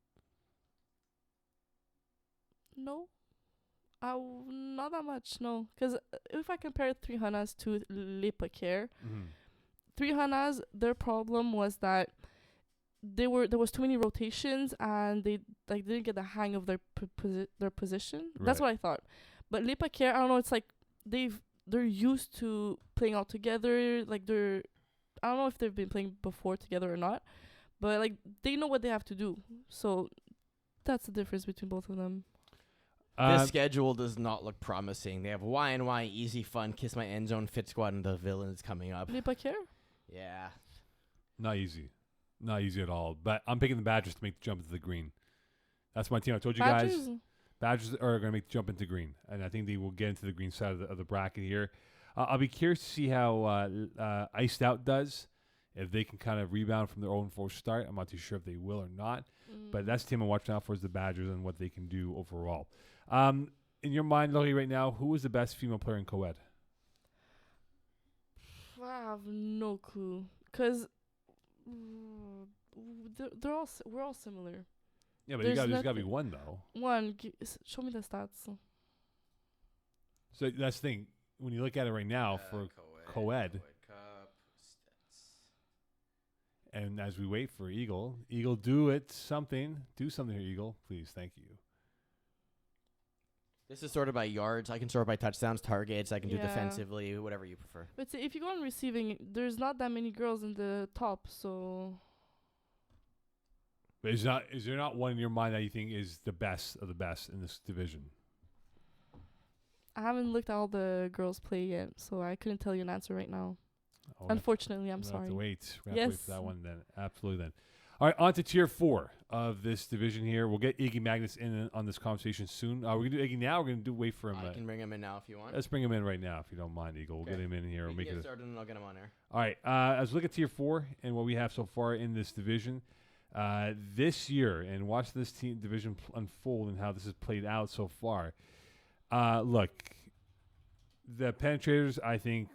S3: No. Not that much, no. Because if I compare 3 Hunas to Le Poker, 3 Hunas, their problem was that there was too many rotations and they didn't get the hang of their position. That's
S1: Right.
S3: what I thought. But Le Poker, I don't know, it's like they're used to playing all together. Like I don't know if they've been playing before together or not, but like they know what they have to do. So that's the difference between both of them.
S2: This schedule does not look promising. They have Y&Y, Easy Fun, Kiss My End Zone, Fit Squad, and the Villains coming up.
S3: Les Paquets?
S2: Yeah.
S1: Not easy. Not easy at all. But I'm picking the Badgers to make the jump into the green. That's my team. I told you guys. Badgers are going to make the jump into green. And I think they will get into the green side of the bracket here. I'll be curious to see how Iced Out does. If they can kind of rebound from their own forced start. I'm not too sure if they will or not. But that's the team I'm watching out for is the Badgers and what they can do overall. In your mind, Laurie, right now, who is the best female player in co-ed?
S3: I have no clue. Because we're all similar.
S1: Yeah, but there's got to be one, though.
S3: Show me the stats.
S1: So that's the thing. When you look at it right now for co-ed
S2: Cup, stats.
S1: and as we wait for Eagle, do something here, Eagle. Please, thank you.
S2: This is sorted by yards. I can sort by touchdowns, targets. I can do
S3: Yeah.
S2: defensively, whatever you prefer.
S3: But see, if you go on receiving, there's not that many girls in the top, so...
S1: But is there not one in your mind that you think is the best of the best in this division?
S3: I haven't looked at all the girls play yet, so I couldn't tell you an answer right now.
S1: Oh,
S3: Unfortunately, I'm
S1: we'll
S3: sorry.
S1: have to wait. We'll have to wait
S3: Yes.
S1: for that one then. Absolutely then. All right, on to tier 4 of this division here. We'll get Iggy Magnus in on this conversation soon. We're going to do Iggy now. We're going to wait for him.
S2: I can bring him in now if you want.
S1: Let's bring him in right now if you don't mind, Eagle. We'll
S2: Okay.
S1: get him in here.
S2: We
S1: We'll
S2: can
S1: make
S2: get
S1: it.
S2: started and I'll get him on air.
S1: All right. As we look at tier 4 and what we have so far in this division, this year, and watch this team division unfold and how this has played out so far. Look, the Penetrators, I think,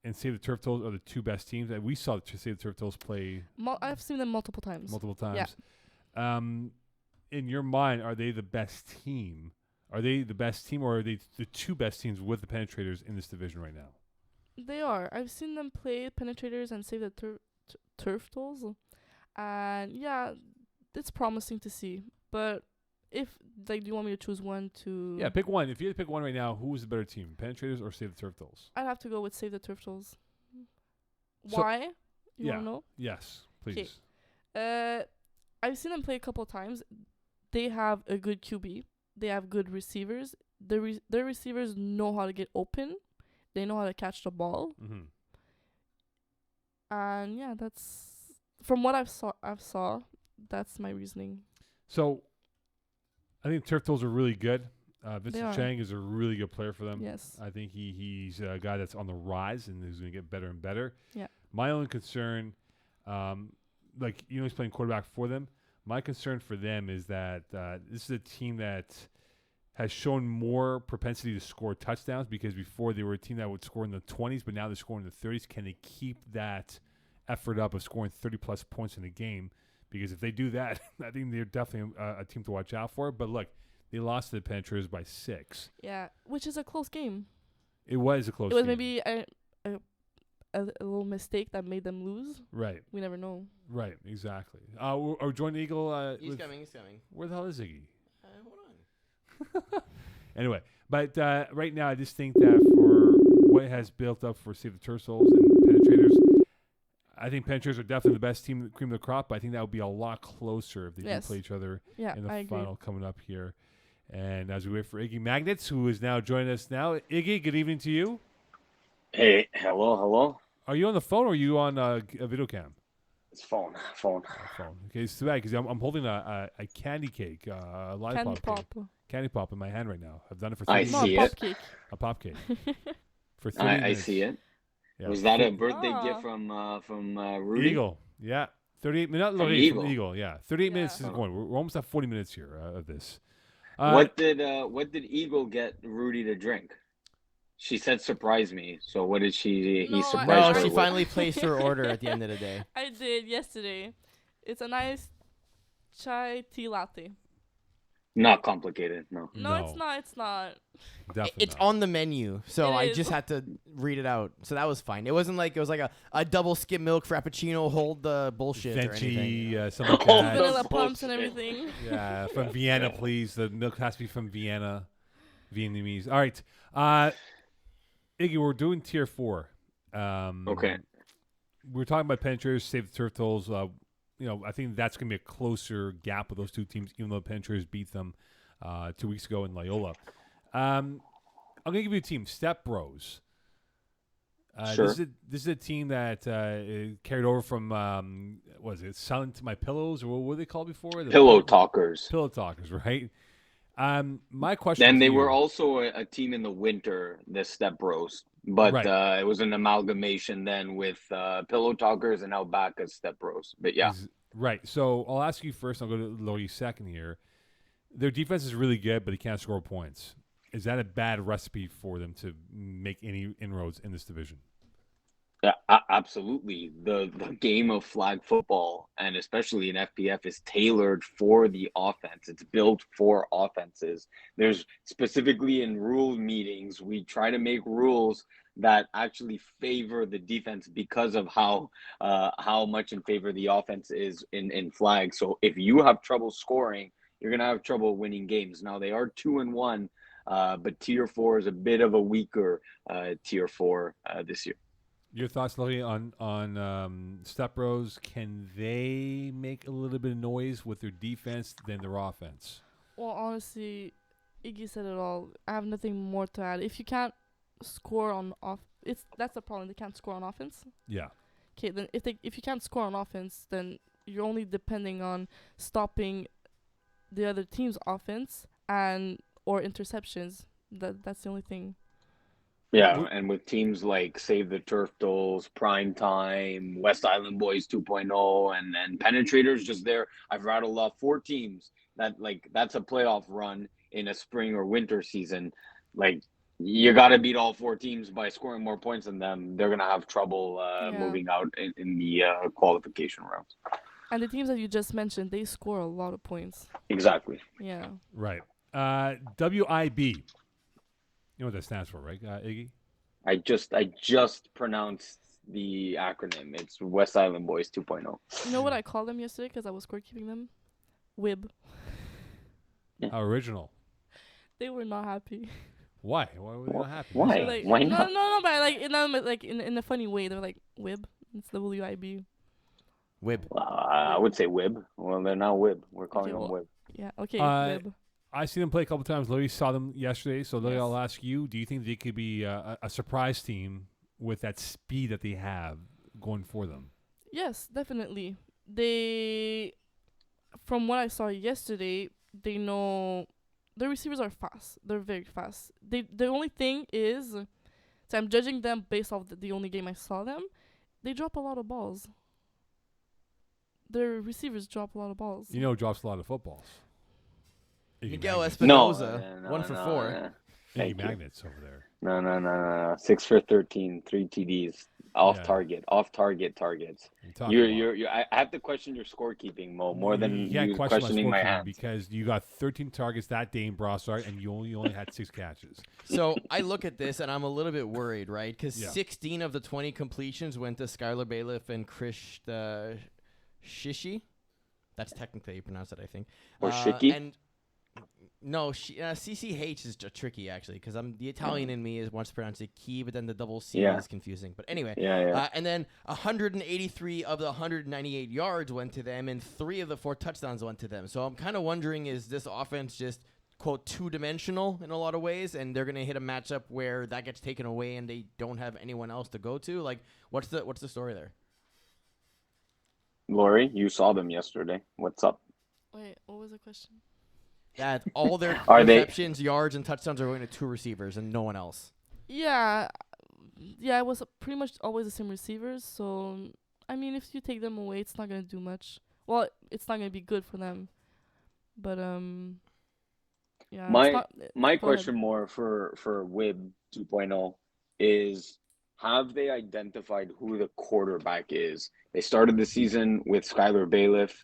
S1: and Save the Turf Toes are the two best teams. And we saw Save the Turf Toes play
S3: I've seen them multiple times.
S1: multiple times. In your mind, are they the best team? Are they the best team, or are they the two best teams with the Penetrators in this division right now?
S3: They are. I've seen them play Penetrators and Save the Turf Tolls. And yeah, it's promising to see. But if, do you want me to choose one to...
S1: Yeah, pick one. If you had to pick one right now, who is the better team, Penetrators or Save the Turf Tolls?
S3: I'd have to go with Save the Turf Tolls.
S1: So-
S3: Why? You
S1: yeah.
S3: want to know?
S1: Yes, please.
S3: I've seen them play a couple of times. They have a good QB. They have good receivers. Their receivers know how to get open. They know how to catch the ball.
S1: Mm-hmm.
S3: And yeah, that's from what I've saw. That's my reasoning.
S1: So, I think Turf Tolls are really good.
S3: They
S1: Vincent
S3: are.
S1: Chang is a really good player for them.
S3: Yes.
S1: I think he's a guy that's on the rise and is going to get better and better.
S3: Yeah.
S1: My only concern, he's playing quarterback for them. My concern for them is that this is a team that has shown more propensity to score touchdowns, because before they were a team that would score in the 20s, but now they're scoring in the 30s. Can they keep that effort up of scoring 30-plus points in a game? Because if they do that, I think they're definitely a team to watch out for. But look, they lost to the Penetrators by 6.
S3: Yeah, which is a close game.
S1: It was a close
S3: It was
S1: game.
S3: maybe a little mistake that made them lose.
S1: Right.
S3: We never know.
S1: Right, exactly. Or Jordan Eagle.
S2: He's coming.
S1: Where the hell is Iggy?
S2: Hold on.
S1: Anyway, but right now I just think that for what has built up for Save the Turf Tolls and Penetrators, I think Penetrators are definitely the best team, cream of the crop, but I think that would be a lot closer if they do play each other in the
S3: I
S1: final
S3: agree.
S1: coming up here. And as we wait for Iggy Magnets, who is now joining us now. Iggy, good evening to you.
S4: Hey, hello.
S1: Are you on the phone or are you on a video cam?
S4: It's phone.
S1: Phone. Okay, it's too bad because I'm holding a candy cake, a lollipop
S3: Candy
S1: cake.
S3: pop.
S1: Candy pop in my hand right now. I've done it for
S4: I
S1: 30
S3: No,
S4: see
S3: pop
S4: it.
S3: cake.
S1: A pop cake. For 30
S4: I
S1: minutes.
S4: see it.
S1: Yeah.
S4: Was that a birthday
S3: Ah.
S4: gift from Rudy?
S1: Eagle? Yeah. 38 minutes.
S4: From
S1: From
S4: Eagle.
S1: Eagle. Yeah. 38 minutes
S3: Yeah.
S1: is going. We're almost at 40 minutes here of this.
S4: What did Eagle get Rudy to drink? She said surprise me. So what did she?
S3: No,
S4: He
S3: I-
S4: surprised
S2: No,
S4: her.
S2: she
S4: with?
S2: finally placed her order at the end of the day.
S3: I did yesterday. It's a nice chai tea latte.
S4: Not complicated. No.
S3: No, it's not. It's not.
S1: Definitely
S2: It's
S1: not.
S2: on the menu, so
S3: It
S2: I
S3: is.
S2: just had to read it out. So that was fine. It wasn't like it was like a double skim milk frappuccino, hold the bullshit or anything.
S1: Venti, something like
S4: Oh,
S1: that.
S4: no.
S3: Vanilla pumps and
S4: bullshit.
S3: everything.
S1: Yeah, from Vienna, please. The milk has to be from Vienna, Vietnamese. All right, Iggy, we're doing tier 4.
S4: Okay.
S1: We're talking about Penetrators, Save the Turf Tolls. I think that's going to be a closer gap with those two teams, even though Penetrators beat them 2 weeks ago in Loyola. I'm gonna give you a team, Step Bros.
S4: Sure.
S1: This is a team that carried over from was it Silent My Pillows, or what were they called before? The
S4: Pillow Talkers.
S1: Pillow Talkers, right? My question
S4: Then
S1: to
S4: they
S1: you,
S4: were also a team in the winter, the Step Bros. But
S1: right?
S4: it was an amalgamation then with Pillow Talkers and now back as Step Bros. But yeah.
S1: Right. So I'll ask you first. I'll go to Lori second here. Their defense is really good, but they can't score points. Is that a bad recipe for them to make any inroads in this division?
S4: Yeah, absolutely. The game of flag football, and especially in FPF, is tailored for the offense. It's built for offenses. There's specifically in rule meetings, we try to make rules that actually favor the defense because of how much in favor the offense is in flag. So if you have trouble scoring, you're gonna have trouble winning games. Now they are 2-1, but tier 4 is a bit of a weaker tier 4 this year.
S1: Your thoughts, Lori, on Step Bros? Can they make a little bit of noise with their defense than their offense?
S3: Well, honestly, Iggy said it all. I have nothing more to add. If you can't score on that's the problem. They can't score on offense.
S1: Yeah.
S3: Okay, then if you can't score on offense, then you're only depending on stopping the other team's offense or interceptions. That's the only thing.
S4: Yeah, and with teams like Save the Turf Dolls, Prime Time, West Island Boys 2.0, and Penetrators just there. I've rattled off 4 teams that's a playoff run in a spring or winter season. Like, you got to beat all 4 teams by scoring more points than them. They're going to have trouble moving out in the qualification rounds.
S3: And the teams that you just mentioned, they score a lot of points.
S4: Exactly.
S3: Yeah.
S1: Right. WIB. You know what that stands for, right, Iggy?
S4: I just pronounced the acronym. It's West Island Boys 2.0.
S3: You know what I called them yesterday because I was scorekeeping them? WIB.
S1: How original.
S3: They were not happy.
S1: Why? Why were they not happy?
S4: Why?
S3: Like,
S4: Why not?
S3: No, but in a funny way. They're like WIB. It's WIB.
S2: Wib.
S4: I would say Wib. Well, they're now Wib. We're calling
S3: Okay,
S4: them Wib.
S3: Yeah. Okay. WIB.
S1: I seen them play a couple times. Larry saw them yesterday, so Larry,
S3: Yes.
S1: I'll ask you: do you think they could be a surprise team with that speed that they have going for them?
S3: Yes, definitely. From what I saw yesterday, they know the receivers are fast. They're very fast. The only thing is, so I'm judging them based off the only game I saw them. They drop a lot of balls. Their receivers drop a lot of balls.
S1: You know, drops a lot of footballs.
S2: Miguel
S1: Magnets.
S2: Espinosa, 1 for 4.
S4: Yeah.
S1: Iggy
S4: Thank you.
S1: Magnets over there.
S4: No. 6 for 13, 3 TDs. Off
S1: Yeah.
S4: target targets.
S1: I'm talking about.
S4: You're I have to question your scorekeeping, Mo, more than
S1: you can't
S4: you
S1: question
S4: questioning my
S1: scorekeeping
S4: hands.
S1: because you got 13 targets that day in Brossard and you only had 6 catches.
S2: So I look at this and I'm a little bit worried, right? Because
S1: Yeah.
S2: 16 of the 20 completions went to Skylar Bailiff and Krish Shishi. That's technically how you pronounce it, I think.
S4: Or Shiki?
S2: And no, CCH is tricky actually, because the Italian in me wants to pronounce it key, but then the double C
S4: Yeah.
S2: is confusing. But anyway,
S4: Yeah.
S2: and then 183 of the 198 yards went to them, and 3 of the 4 touchdowns went to them. So I'm kind of wondering, is this offense just quote 2-dimensional in a lot of ways, and they're gonna hit a matchup where that gets taken away and they don't have anyone else to go to? Like, what's the story there?
S4: Lori, you saw them yesterday. What's up?
S3: Wait, what was the question?
S2: That all their
S4: Are they-
S2: receptions, yards, and touchdowns are going to 2 receivers and no one else.
S3: Yeah, it was pretty much always the same receivers. So I mean, if you take them away, it's not gonna do much. Well, it's not gonna be good for them. But yeah.
S4: My
S3: Go ahead.
S4: question more for WIB 2.0 is, have they identified who the quarterback is? They started the season with Skylar Bailiff.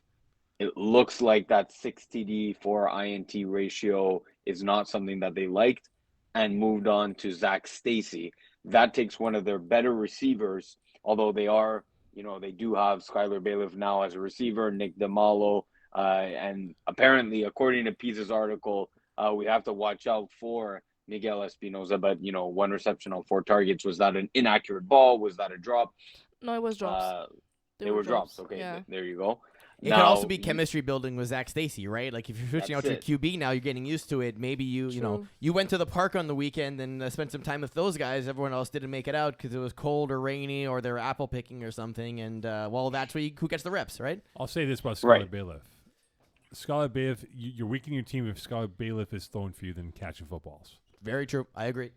S4: It looks like that 6 TD 4 INT ratio is not something that they liked, and moved on to Zach Stacy. That takes one of their better receivers, although they do have Skylar Bailiff now as a receiver, Nick DeMalo, and apparently, according to Pisa's article, we have to watch out for Miguel Espinosa, but 1 reception on 4 targets. Was that an inaccurate ball? Was that a drop?
S3: No, it was drops.
S4: They were drops. Okay,
S3: Yeah.
S4: there you go.
S2: It could also
S4: Now,
S2: be chemistry building with Zach Stacy, right? Like if you're switching out
S4: That's
S2: your QB now, you're getting used to it. Maybe you know
S3: True.
S2: you went to the park on the weekend and spent some time with those guys. Everyone else didn't make it out because it was cold or rainy or they were apple picking or something. And well, that's who gets the reps, right?
S1: I'll say this about Scarlett
S4: Right.
S1: Bailiff. Scarlett Bailiff, you're weakening your team if Scarlett Bailiff is throwing for you than catching footballs.
S2: Very true. I agree.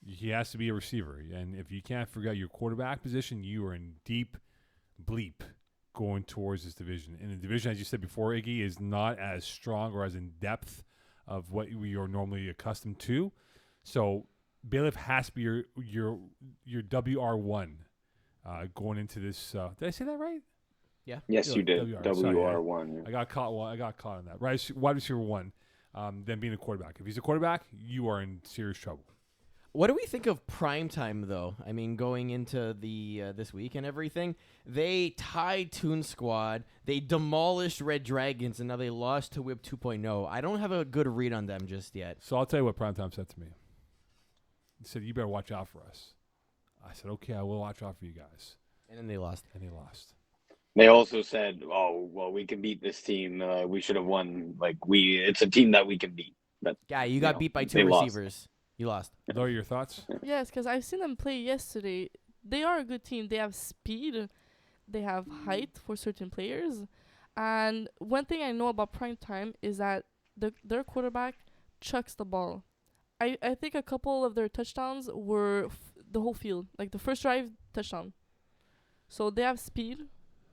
S1: He has to be a receiver. And if you can't figure out your quarterback position, you are in deep bleep going towards this division. And the division, as you said before, Iggy, is not as strong or as in depth of what we are normally accustomed to. So Bailiff has to be your WR1 going into this. Did I say that right?
S2: Yeah.
S4: yes, you did.
S1: WR. Sorry,
S4: WR1.
S1: I got caught. Well, I got caught on that. Right, wide receiver 1, then being a quarterback. If he's a quarterback, you are in serious trouble.
S2: What do we think of primetime, though? I mean, going into the this week and everything, they tied Toon Squad, they demolished Red Dragons, and now they lost to Whip 2.0. I don't have a good read on them just yet.
S1: So I'll tell you what Primetime said to me. He said, "You better watch out for us." I said, "Okay, I will watch out for you guys."
S2: And then they lost.
S1: And they lost.
S4: They also said, "Oh, well, we can beat this team. We should have won. It's a team that we can beat." But
S2: Guy, you got
S4: know,
S2: beat by
S4: they
S2: 2
S4: lost.
S2: receivers. You lost.
S1: Lori, your thoughts?
S3: Yes, because I've seen them play yesterday. They are a good team. They have speed. They have height for certain players. And one thing I know about Primetime is that their quarterback chucks the ball. I think a couple of their touchdowns were the whole field. Like the first drive, touchdown. So they have speed.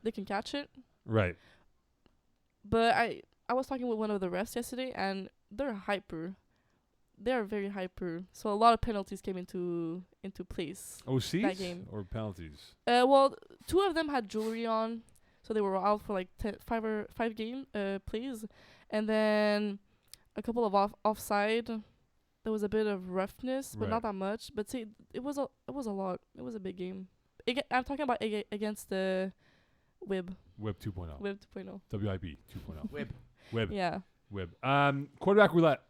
S3: They can catch it.
S1: Right.
S3: But I was talking with one of the refs yesterday, and they're hyper. They are very hyper. So a lot of penalties came into place.
S1: OCs
S3: That game.
S1: or penalties?
S3: Well, 2 of them had jewelry on, so they were out for like 5 game plays, and then a couple of offside. There was a bit of roughness, but
S1: Right.
S3: not that much. But see, it was a lot. It was a big game. I'm talking about against the Wib
S1: Web 2.0.
S3: Wib 2.0.
S1: WIB 2.0.
S2: Whip.
S1: Web.
S3: Yeah.
S1: Web. Quarterback roulette.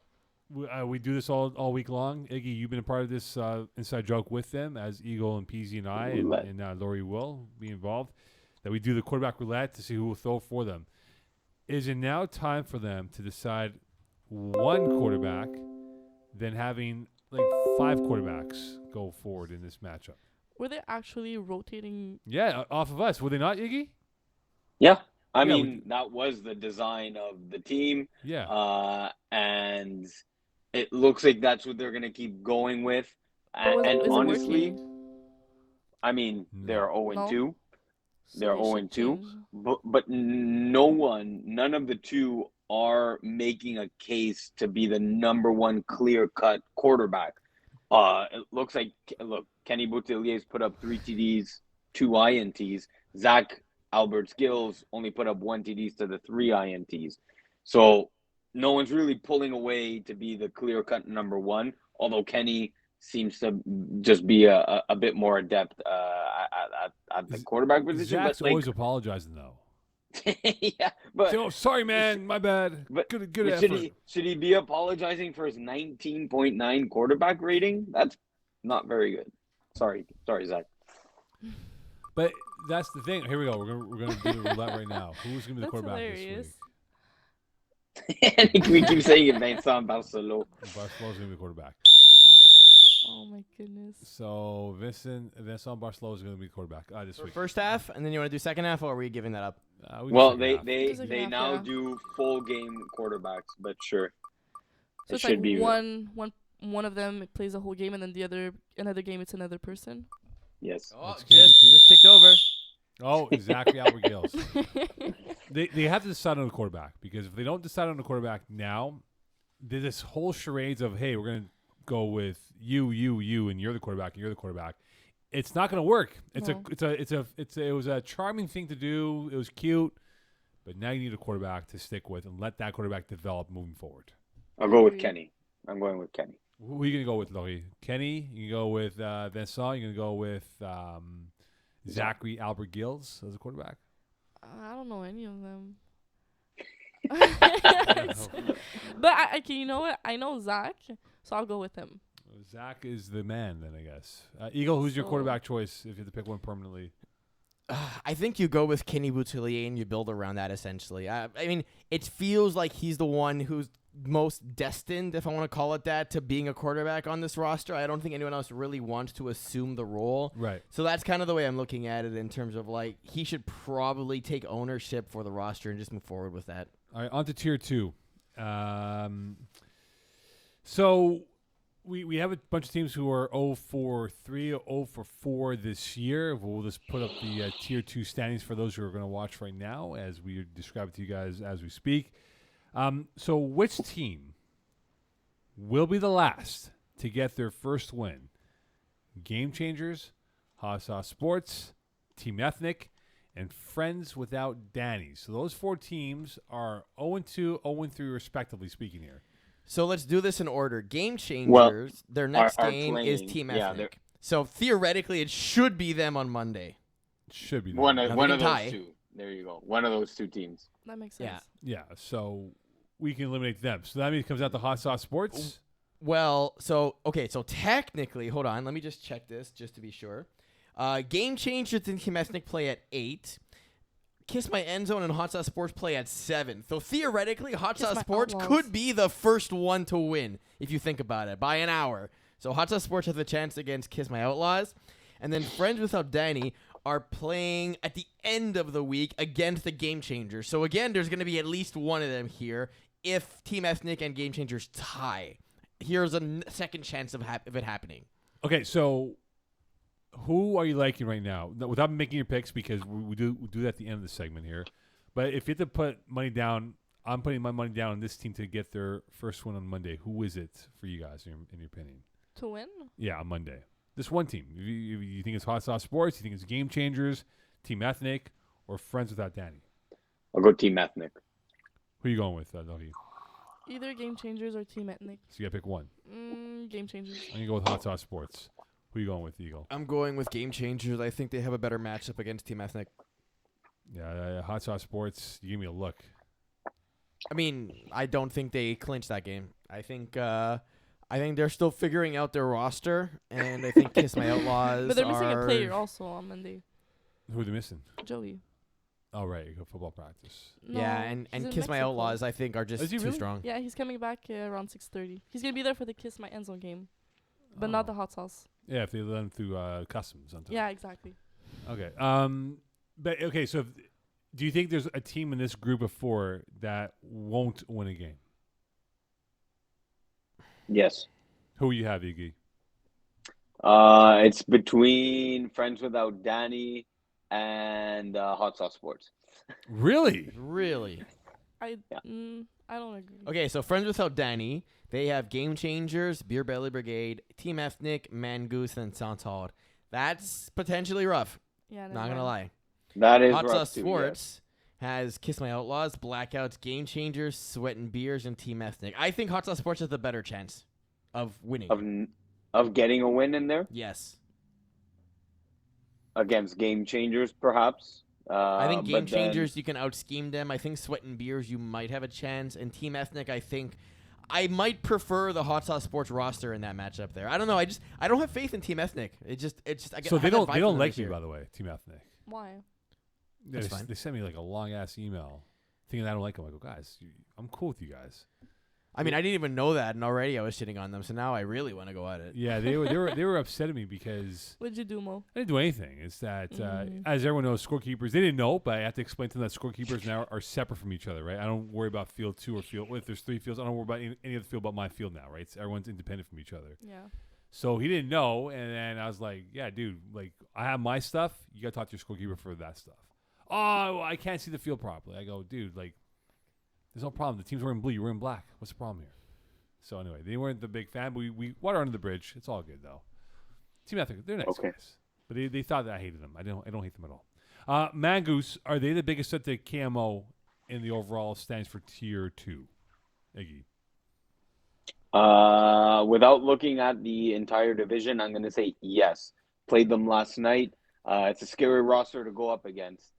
S1: We do this all week long. Iggy, you've been a part of this inside joke with them, as Eagle and Peasy and I
S4: Roulette.
S1: and Lori will be involved, that we do the quarterback roulette to see who will throw for them. Is it now time for them to decide one quarterback, then having like 5 quarterbacks go forward in this matchup?
S3: Were they actually rotating?
S1: Yeah, off of us. Were they not, Iggy?
S4: yeah, I
S1: Yeah,
S4: mean, that was the design of the team.
S1: Yeah.
S4: And it looks like that's what they're going to keep going with.
S3: But
S4: And
S3: is it
S4: honestly,
S3: working?
S4: I mean,
S1: No.
S4: they're 0-2.
S3: So
S4: They're
S3: they should
S4: 0-2.
S3: change.
S4: But none of the 2 are making a case to be the number 1 clear-cut quarterback. It looks like, look, Kenny Boutilier's put up 3 TDs, 2 INTs. Zach Albert Skills only put up 1 TDs to the 3 INTs. So no one's really pulling away to be the clear-cut number 1, although Kenny seems to just be a bit more adept at the quarterback position.
S1: Zach's
S4: but
S1: always apologizing, though.
S4: yeah, but
S1: So, sorry, man. My bad.
S4: But,
S1: Good
S4: but
S1: effort.
S4: should he be apologizing for his 19.9 quarterback rating? That's not very good. Sorry, Zach.
S1: But that's the thing. Here we go. We're gonna do the roulette right now. Who's gonna be the
S3: That's
S1: quarterback
S3: hilarious.
S1: this week?
S4: And we keep saying it, Vincent Barcelo.
S1: Barcelona's gonna be the quarterback.
S3: Oh my goodness.
S1: So Vincent Barcelona is gonna be the quarterback this
S2: For
S1: week.
S2: first half, and then you want to do second half, or are we giving that up?
S1: We can
S4: Well,
S1: figure it out.
S3: Just like
S4: they
S3: half,
S4: now
S3: yeah.
S4: do full game quarterbacks, but sure.
S3: So
S4: It
S3: it's
S4: should
S3: like
S4: be
S3: one of them plays the whole game, and then another game it's another person.
S4: yes.
S2: Oh,
S1: Let's
S2: just ticked over.
S1: Oh, exactly. Albert Gills. They have to decide on the quarterback, because if they don't decide on the quarterback now, there's this whole charades of, hey, we're gonna go with you, and you're the quarterback, and you're the quarterback. It's not gonna work. It was a charming thing to do. It was cute, but now you need a quarterback to stick with and let that quarterback develop moving forward.
S4: I'll go with
S3: Agreed.
S4: Kenny. I'm going with Kenny.
S1: Who are you gonna go with, Laurie? Kenny? You can go with Vincent. You're gonna go with Zachary Albert Gills as a quarterback.
S3: I don't know any of them. But you know what? I know Zach, so I'll go with him.
S1: Zach is the man, then, I guess. Eagle, who's your
S3: So-
S1: quarterback choice if you had to pick one permanently?
S2: I think you go with Kenny Boutillier and you build around that essentially. I mean, it feels like he's the one who's most destined, if I want to call it that, to being a quarterback on this roster. I don't think anyone else really wants to assume the role.
S1: Right.
S2: So that's kind of the way I'm looking at it in terms of like he should probably take ownership for the roster and just move forward with that.
S1: All right, on to tier 2. So we have a bunch of teams who are 0-3, 0-4 this year. We'll just put up the tier 2 standings for those who are going to watch right now as we describe it to you guys as we speak. So which team will be the last to get their first win? Game Changers, Hot Sauce Sports, Team Ethnic, and Friends Without Danny. So those 4 teams are 0-2, 0-3 respectively speaking here.
S2: So let's do this in order. Game Changers, their next
S4: are
S2: game is
S4: playing-
S2: Team
S4: yeah,
S2: Ethnic. So theoretically, it should be them on Monday.
S1: Should be them.
S4: One
S2: Now
S4: of
S2: they
S4: one
S2: can
S4: of those
S2: tie.
S4: two. There you go. One of those two teams.
S3: That makes
S2: Yeah.
S3: sense.
S1: Yeah, so we can eliminate them. So that means it comes out to Hot Sauce Sports.
S2: Well, so technically, hold on, let me just check this just to be sure. Game Changers and Team Ethnic play at 8. Kiss My End Zone and Hot Sauce Sports play at 7. So theoretically, Hot
S3: Kiss
S2: Sauce
S3: My
S2: Sports
S3: Outlaws.
S2: could be the first one to win if you think about it by an hour. So Hot Sauce Sports has a chance against Kiss My Outlaws, and then Friends Without Danny are playing at the end of the week against the Game Changers. So again, there's going to be at least one of them here if Team Ethnic and Game Changers tie. Here's a second chance of it happening.
S1: Okay, so who are you liking right now? No, without making your picks, because we do that at the end of the segment here. But if you have to put money down, I'm putting my money down on this team to get their first win on Monday. Who is it for you guys, in your opinion?
S3: To win?
S1: Yeah, on Monday. This one team. You think it's Hot Sauce Sports? You think it's Game Changers, Team Ethnic, or Friends Without Danny?
S4: I'll go Team Ethnic.
S1: Who are you going with, Dougie?
S3: Either Game Changers or Team Ethnic.
S1: So you got to pick one.
S3: Game Changers.
S1: I'm going to go with Hot Sauce Sports. Who are you going with, Eagle?
S2: I'm going with Game Changers. I think they have a better matchup against Team Ethnic.
S1: Yeah, Hot Sauce Sports. You give me a look.
S2: I mean, I don't think they clinched that game. I think they're still figuring out their roster, and I think Kiss My Outlaws
S3: But they're missing a
S2: are-
S3: player also on Monday.
S1: Who are they missing?
S3: Joey.
S1: Oh, right. You go football practice.
S3: No,
S2: yeah, and
S3: he's in
S2: Kiss My
S3: Mexico.
S2: Outlaws, I think, are just
S1: Is he
S2: too
S1: really?
S2: strong.
S3: Yeah, he's coming back around 6:30. He's gonna be there for the Kiss My End Zone game, but not the hot sauce.
S1: Yeah, if they let them through customs. On time.
S3: Yeah, exactly.
S1: Okay. But okay. So, do you think there's a team in this group of 4 that won't win a game?
S4: Yes.
S1: Who you have, Iggy?
S4: It's between Friends Without Danny and Hot Sauce Sports.
S1: Really?
S2: Really?
S3: I
S4: Yeah.
S3: I don't agree.
S2: Okay, so Friends Without Danny, they have Game Changers, Beer Belly Brigade, Team Ethnic, Mangoose, and Santal. That's potentially rough.
S3: Yeah,
S2: Not gonna lie.
S4: That is
S2: Hot
S4: rough
S2: Sauce
S4: too,
S2: Sports has Kiss My Outlaws, Blackouts, Game Changers, Sweat and Beers, and Team Ethnic. I think Hot Sauce Sports has the better chance of winning.
S4: yes. Of getting a win in there
S2: Yes.
S4: against Game Changers, perhaps.
S2: I think Game
S4: but then-
S2: Changers, you can out-scheme them. I think Sweat and Beers, you might have a chance. And Team Ethnic, I think I might prefer the Hot Sauce Sports roster in that matchup there. I don't know. I don't have faith in Team Ethnic. I
S1: So
S2: I
S1: they
S2: have that
S1: don't
S2: vibe from them
S1: like
S2: this
S1: me,
S2: year.
S1: by the way, Team Ethnic.
S3: Why?
S1: Yeah,
S2: That's
S1: they,
S2: fine.
S1: they sent me like a long ass email thinking I don't like them. I go, guys, I'm cool with you guys.
S2: I mean, I didn't even know that, and already I was shitting on them. So now I really want to go at it.
S1: Yeah, they were upset at me because
S3: What'd you do, Mo?
S1: I didn't do anything. It's that,
S3: Mm.
S1: as everyone knows, scorekeepers, they didn't know, but I have to explain to them that scorekeepers now are separate from each other, right? I don't worry about field 2 or field, if there's 3 fields, I don't worry about any other field but my field now, right? So everyone's independent from each other.
S3: Yeah.
S1: So he didn't know, and then I was like, yeah, dude, like, I have my stuff. You got to talk to your scorekeeper for that stuff. Oh, I can't see the field properly. I go, dude, like, there's no problem. The team's wearing blue. You're wearing black. What's the problem here? So anyway, they weren't the big fan, but we water under the bridge. It's all good though. Team Ethnic, they're nice
S4: Okay.
S1: guys, but they thought that I hated them. I don't hate them at all. Mangoose, are they the biggest threat to KMO in the overall stands for tier 2? Iggy.
S4: Without looking at the entire division, I'm going to say yes. Played them last night. It's a scary roster to go up against.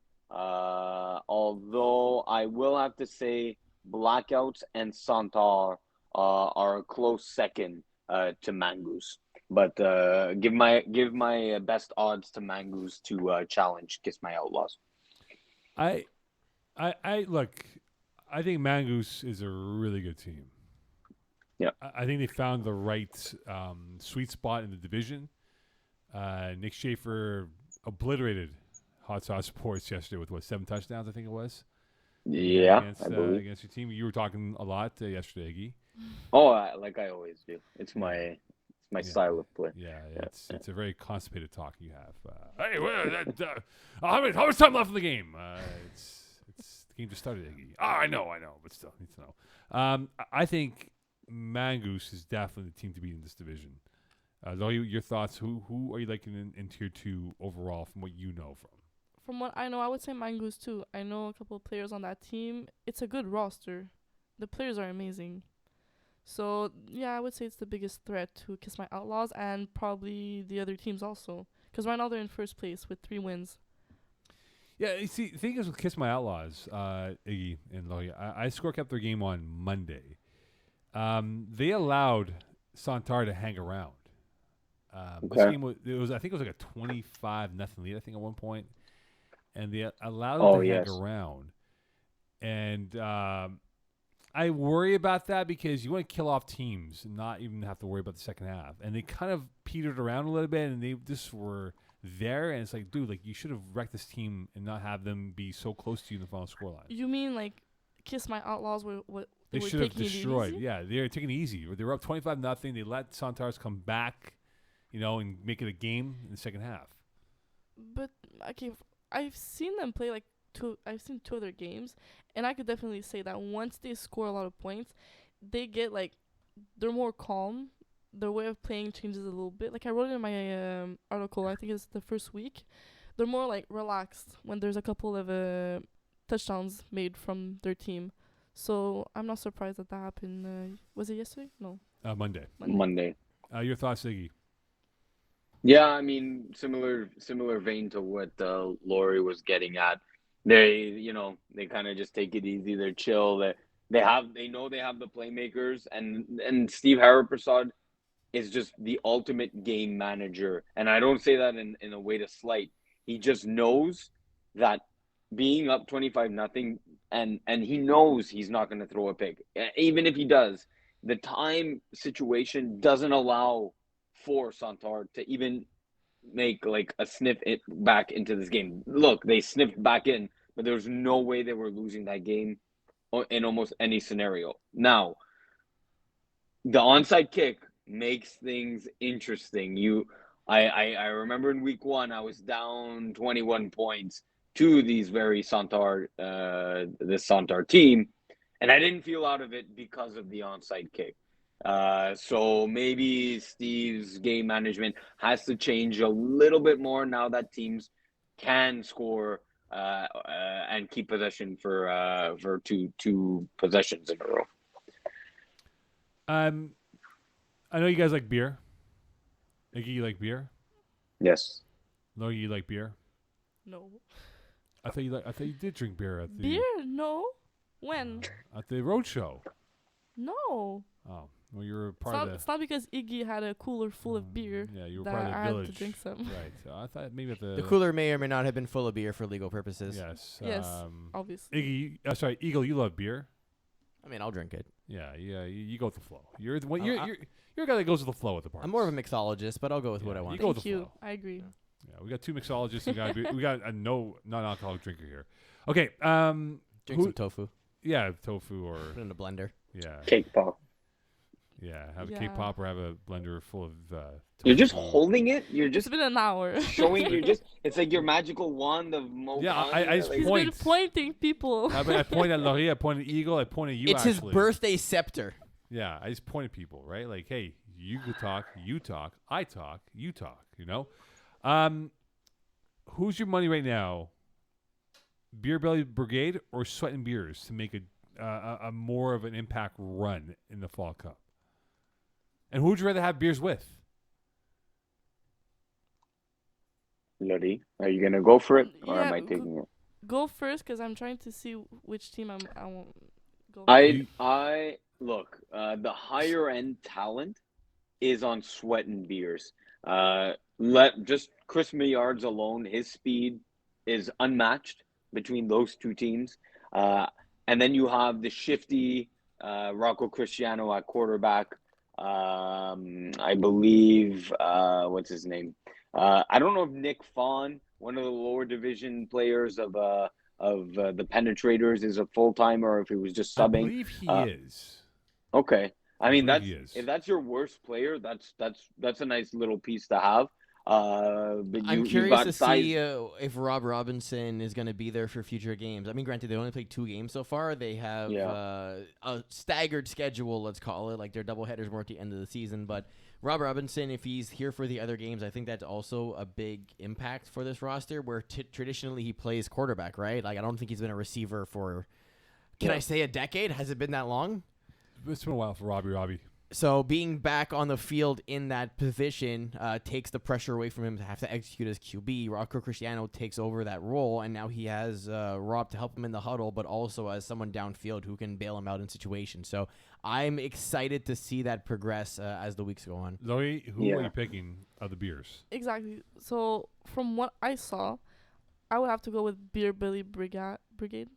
S4: Although I will have to say Blackouts and Santar are a close second to Mangoose. But give my best odds to Mangoose to challenge Kiss My Outlaws.
S1: I look. I think Mangoose is a really good team.
S4: Yeah.
S1: I think they found the right sweet spot in the division. Nick Schaefer obliterated Hot Sauce Sports yesterday with 7 touchdowns, I think it was.
S4: Yeah,
S1: against
S4: I believe.
S1: against your team. You were talking a lot yesterday, Iggy.
S4: Oh, like I always do. It's
S1: Yeah.
S4: my style of play.
S1: Yeah,
S4: Yeah,
S1: it's a very constipated talk you have. Hey, how much time left in the game? It's the game just started, Iggy. Oh, I know, but still need to know. I think Mangoose is definitely the team to beat in this division. Your thoughts? Who are you liking in tier 2 overall from what you know from?
S3: From what I know, I would say Mangoose too. I know a couple of players on that team. It's a good roster. The players are amazing. So, yeah, I would say it's the biggest threat to Kiss My Outlaws and probably the other teams also. Because right now they're in first place with 3 wins.
S1: Yeah, you see, the thing is with Kiss My Outlaws, Iggy and Loya, I score kept their game on Monday. They allowed Santar to hang around. This
S4: Okay.
S1: game I think it was like a 25-0 lead, I think, at one point. And they allowed them to hang around. And I worry about that because you want to kill off teams and not even have to worry about the second half. And they kind of petered around a little bit, and they just were there. And it's like, dude, like you should have wrecked this team and not have them be so close to you in the final scoreline.
S3: You mean like Kiss My Outlaws were what
S1: They
S3: were
S1: should have
S3: taking it
S1: destroyed.
S3: easy?
S1: Yeah, they were taking it easy. They were up 25-0. They let Santars come back, and make it a game in the second half.
S3: But okay, I've seen them play like I've seen 2 other games, and I could definitely say that once they score a lot of points, they get like they're more calm. Their way of playing changes a little bit. Like I wrote it in my article. I think it's the first week. They're more like relaxed when there's a couple of touchdowns made from their team. So I'm not surprised that happened. Was it yesterday? No.
S1: Monday.
S4: Monday.
S1: Your thoughts, Iggy?
S4: Yeah, I mean, similar vein to what Lori was getting at. They kind of just take it easy. They're chill. They know they have the playmakers, and Steve Haraprasad is just the ultimate game manager. And I don't say that in a way to slight. He just knows that being up 25-0, and he knows he's not going to throw a pick. Even if he does, the time situation doesn't allow for Santar to even make like a sniff it back into this game. Look, they sniffed back in, but there's no way they were losing that game in almost any scenario. Now, the onside kick makes things interesting. I remember in week 1 I was down 21 points to these very this Santar team, and I didn't feel out of it because of the onside kick. So maybe Steve's game management has to change a little bit more now that teams can score and keep possession for two possessions in a row.
S1: I know you guys like beer. Iggy, you like beer?
S4: Yes.
S1: No, you like beer?
S3: No.
S1: I thought you did drink beer at the
S3: Beer? No. When?
S1: At the road show.
S3: No.
S1: Oh, well, you were part of the.
S3: It's not because Iggy had a cooler full of beer.
S1: Yeah, you were
S3: that
S1: part of the
S3: I
S1: village.
S3: had to drink some.
S1: Right. So I thought maybe at the.
S2: The cooler may or may not have been full of beer for legal purposes.
S1: Yes.
S3: Yes, obviously.
S1: Iggy, sorry, Eagle, you love beer.
S2: I mean, I'll drink it.
S1: Yeah. You go with the flow. You're the one. You're a guy that goes with the flow at the party.
S2: I'm more of a mixologist, but I'll go with what I want.
S1: You go with
S3: Thank
S1: the
S3: you.
S1: flow.
S3: I agree.
S1: Yeah, we got 2 mixologists. We got a non-alcoholic drinker here. Okay.
S2: Drink some tofu.
S1: Yeah, tofu or
S2: Put it in a blender.
S1: yeah,
S4: Cake pop.
S1: yeah. Have a
S3: Yeah.
S1: cake pop or have a blender full of.
S4: You're just
S1: tofu.
S4: holding it. You're
S3: It's
S4: just
S3: been an hour.
S4: showing. It's like your magical wand of Mo.
S1: Yeah, I just
S3: He's
S1: point.
S3: been pointing people.
S1: I point at Laurie. I point at Eagle. I point at you.
S2: It's
S1: actually.
S2: his birthday scepter.
S1: Yeah, I just point at people, right? Like, hey, you talk, you talk, I talk, you talk. Who's your money right now? Beer Belly Brigade or Sweat and Beers to make a more of an impact run in the Fall Cup? And who would you rather have beers with?
S4: Lodi, are you gonna go for it, or am
S3: Yeah,
S4: I taking it?
S3: Go first, because I'm trying to see which team I won't go.
S4: I look the higher end talent is on Sweat and Beers. Let just Chris Millards alone, his speed is unmatched between those two teams. And then you have the shifty Rocco Cristiano at quarterback. I believe what's his name? I don't know if Nick Fawn, one of the lower division players of the Penetrators, is a full timer or if he was just
S1: I
S4: subbing.
S1: believe he is.
S4: Okay. I mean,
S1: believe
S4: that's
S1: he is.
S4: if that's your worst player, that's a nice little piece to have. But
S2: I'm
S4: you
S2: curious
S4: got
S2: to
S4: size.
S2: see if Rob Robinson is going to be there for future games. I mean, granted, they only played 2 games so far. They have a staggered schedule, let's call it. Like, their doubleheaders more at the end of the season. But Rob Robinson, if he's here for the other games, I think that's also a big impact for this roster where traditionally he plays quarterback, right? Like, I don't think he's been a receiver for, can I say a decade? Has it been that long?
S1: It's been a while for Robbie.
S2: So being back on the field in that position takes the pressure away from him to have to execute as QB. Rocco Cristiano takes over that role, and now he has Rob to help him in the huddle, but also as someone downfield who can bail him out in situations. So I'm excited to see that progress as the weeks go on.
S1: Zoe, who are you picking of the Beers?
S3: Exactly. So from what I saw, I would have to go with Beer Belly Brigade.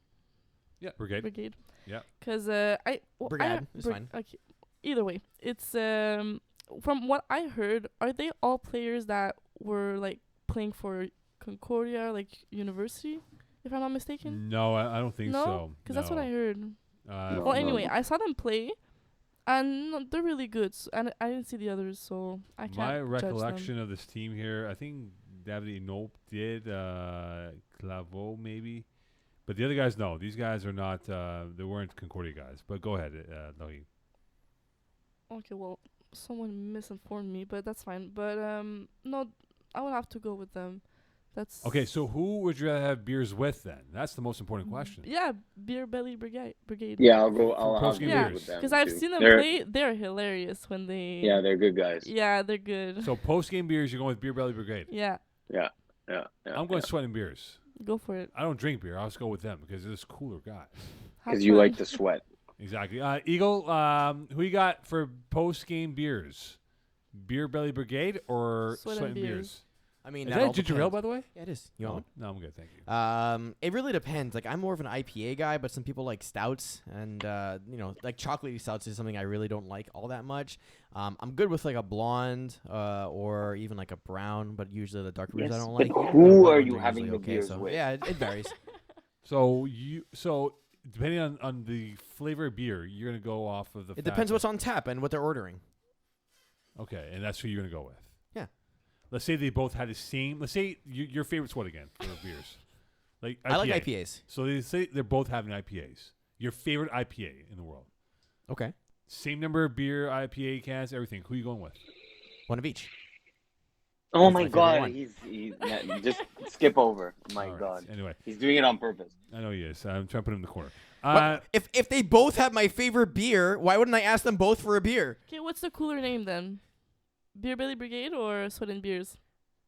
S1: Yeah, Brigade. Yeah.
S3: Because
S2: Brigade is fine.
S3: Okay. Either way, it's from what I heard, are they all players that were like playing for Concordia, like university, if I'm not mistaken?
S1: No, I don't think so.
S3: Because that's what I heard.
S4: No.
S3: Well, anyway, I saw them play, and they're really good. And I didn't see the others, so I can't.
S1: My
S3: judge
S1: recollection
S3: them.
S1: of this team here, I think David Nope did, Claveau maybe. But the other guys, no. These guys are not, they weren't Concordia guys. But go ahead, Lohi.
S3: Okay, well, someone misinformed me, but that's fine. But no, I would have to go with them. That's
S1: Okay, so who would you rather have beers with then? That's the most important question.
S3: Yeah, Beer Belly Brigade.
S4: Yeah, I'll go. I'll
S1: post-game
S4: go
S1: beers.
S4: with them
S3: Because I've
S4: too.
S3: seen them
S4: They're-
S3: play. They're hilarious when they.
S4: Yeah, they're good guys.
S3: Yeah, they're good.
S1: So post-game beers, you're going with Beer Belly Brigade.
S3: Yeah,
S4: Yeah.
S1: I'm going Sweat and Beers.
S3: go for it.
S1: I don't drink beer. I'll just go with them because they're just cooler guys.
S3: Have
S4: Because you
S3: fun.
S4: like to sweat.
S1: Exactly. Eagle, who you got for post-game beers? Beer Belly Brigade or
S3: Sweat
S1: Sweat
S3: and
S1: and
S3: Beers?
S1: Beers?
S2: I mean,
S1: Is
S2: all
S1: that ginger ale,
S2: depends.
S1: by the way?
S2: Yeah, it is. You want
S1: No, I'm good. Thank you.
S2: one? It really depends. Like, I'm more of an IPA guy, but some people like stouts, and like chocolatey stouts is something I really don't like all that much. I'm good with like a blonde or even like a brown, but usually the dark beers I
S4: Yes,
S2: don't
S4: but
S2: like.
S4: who
S2: The white
S4: are
S2: ones
S4: you having
S2: usually
S4: the beers
S2: so,
S4: with?
S2: Yeah, it varies.
S1: So depending on the flavor of beer, you're gonna go off of the.
S2: It depends what's on tap and what they're ordering.
S1: Okay, and that's who you're gonna go with.
S2: Yeah.
S1: Let's say they both had the same. Let's say your favorite's what again for beers? Like IPA.
S2: I like IPAs.
S1: So they say they're both having IPAs. Your favorite IPA in the world.
S2: Okay.
S1: Same number of beer, IPA cans, everything. Who are you going with?
S2: One of each.
S4: Oh
S2: That's
S4: my
S2: my favorite
S4: God,
S2: one.
S4: he's just skip over. My
S1: All right.
S4: God,
S1: Anyway,
S4: he's doing it on purpose.
S1: I know he is. I'm trying to put him in the corner.
S2: What? If they both have my favorite beer, why wouldn't I ask them both for a beer?
S3: Okay, what's the cooler name then? Beer Belly Brigade or Sweat and Beers?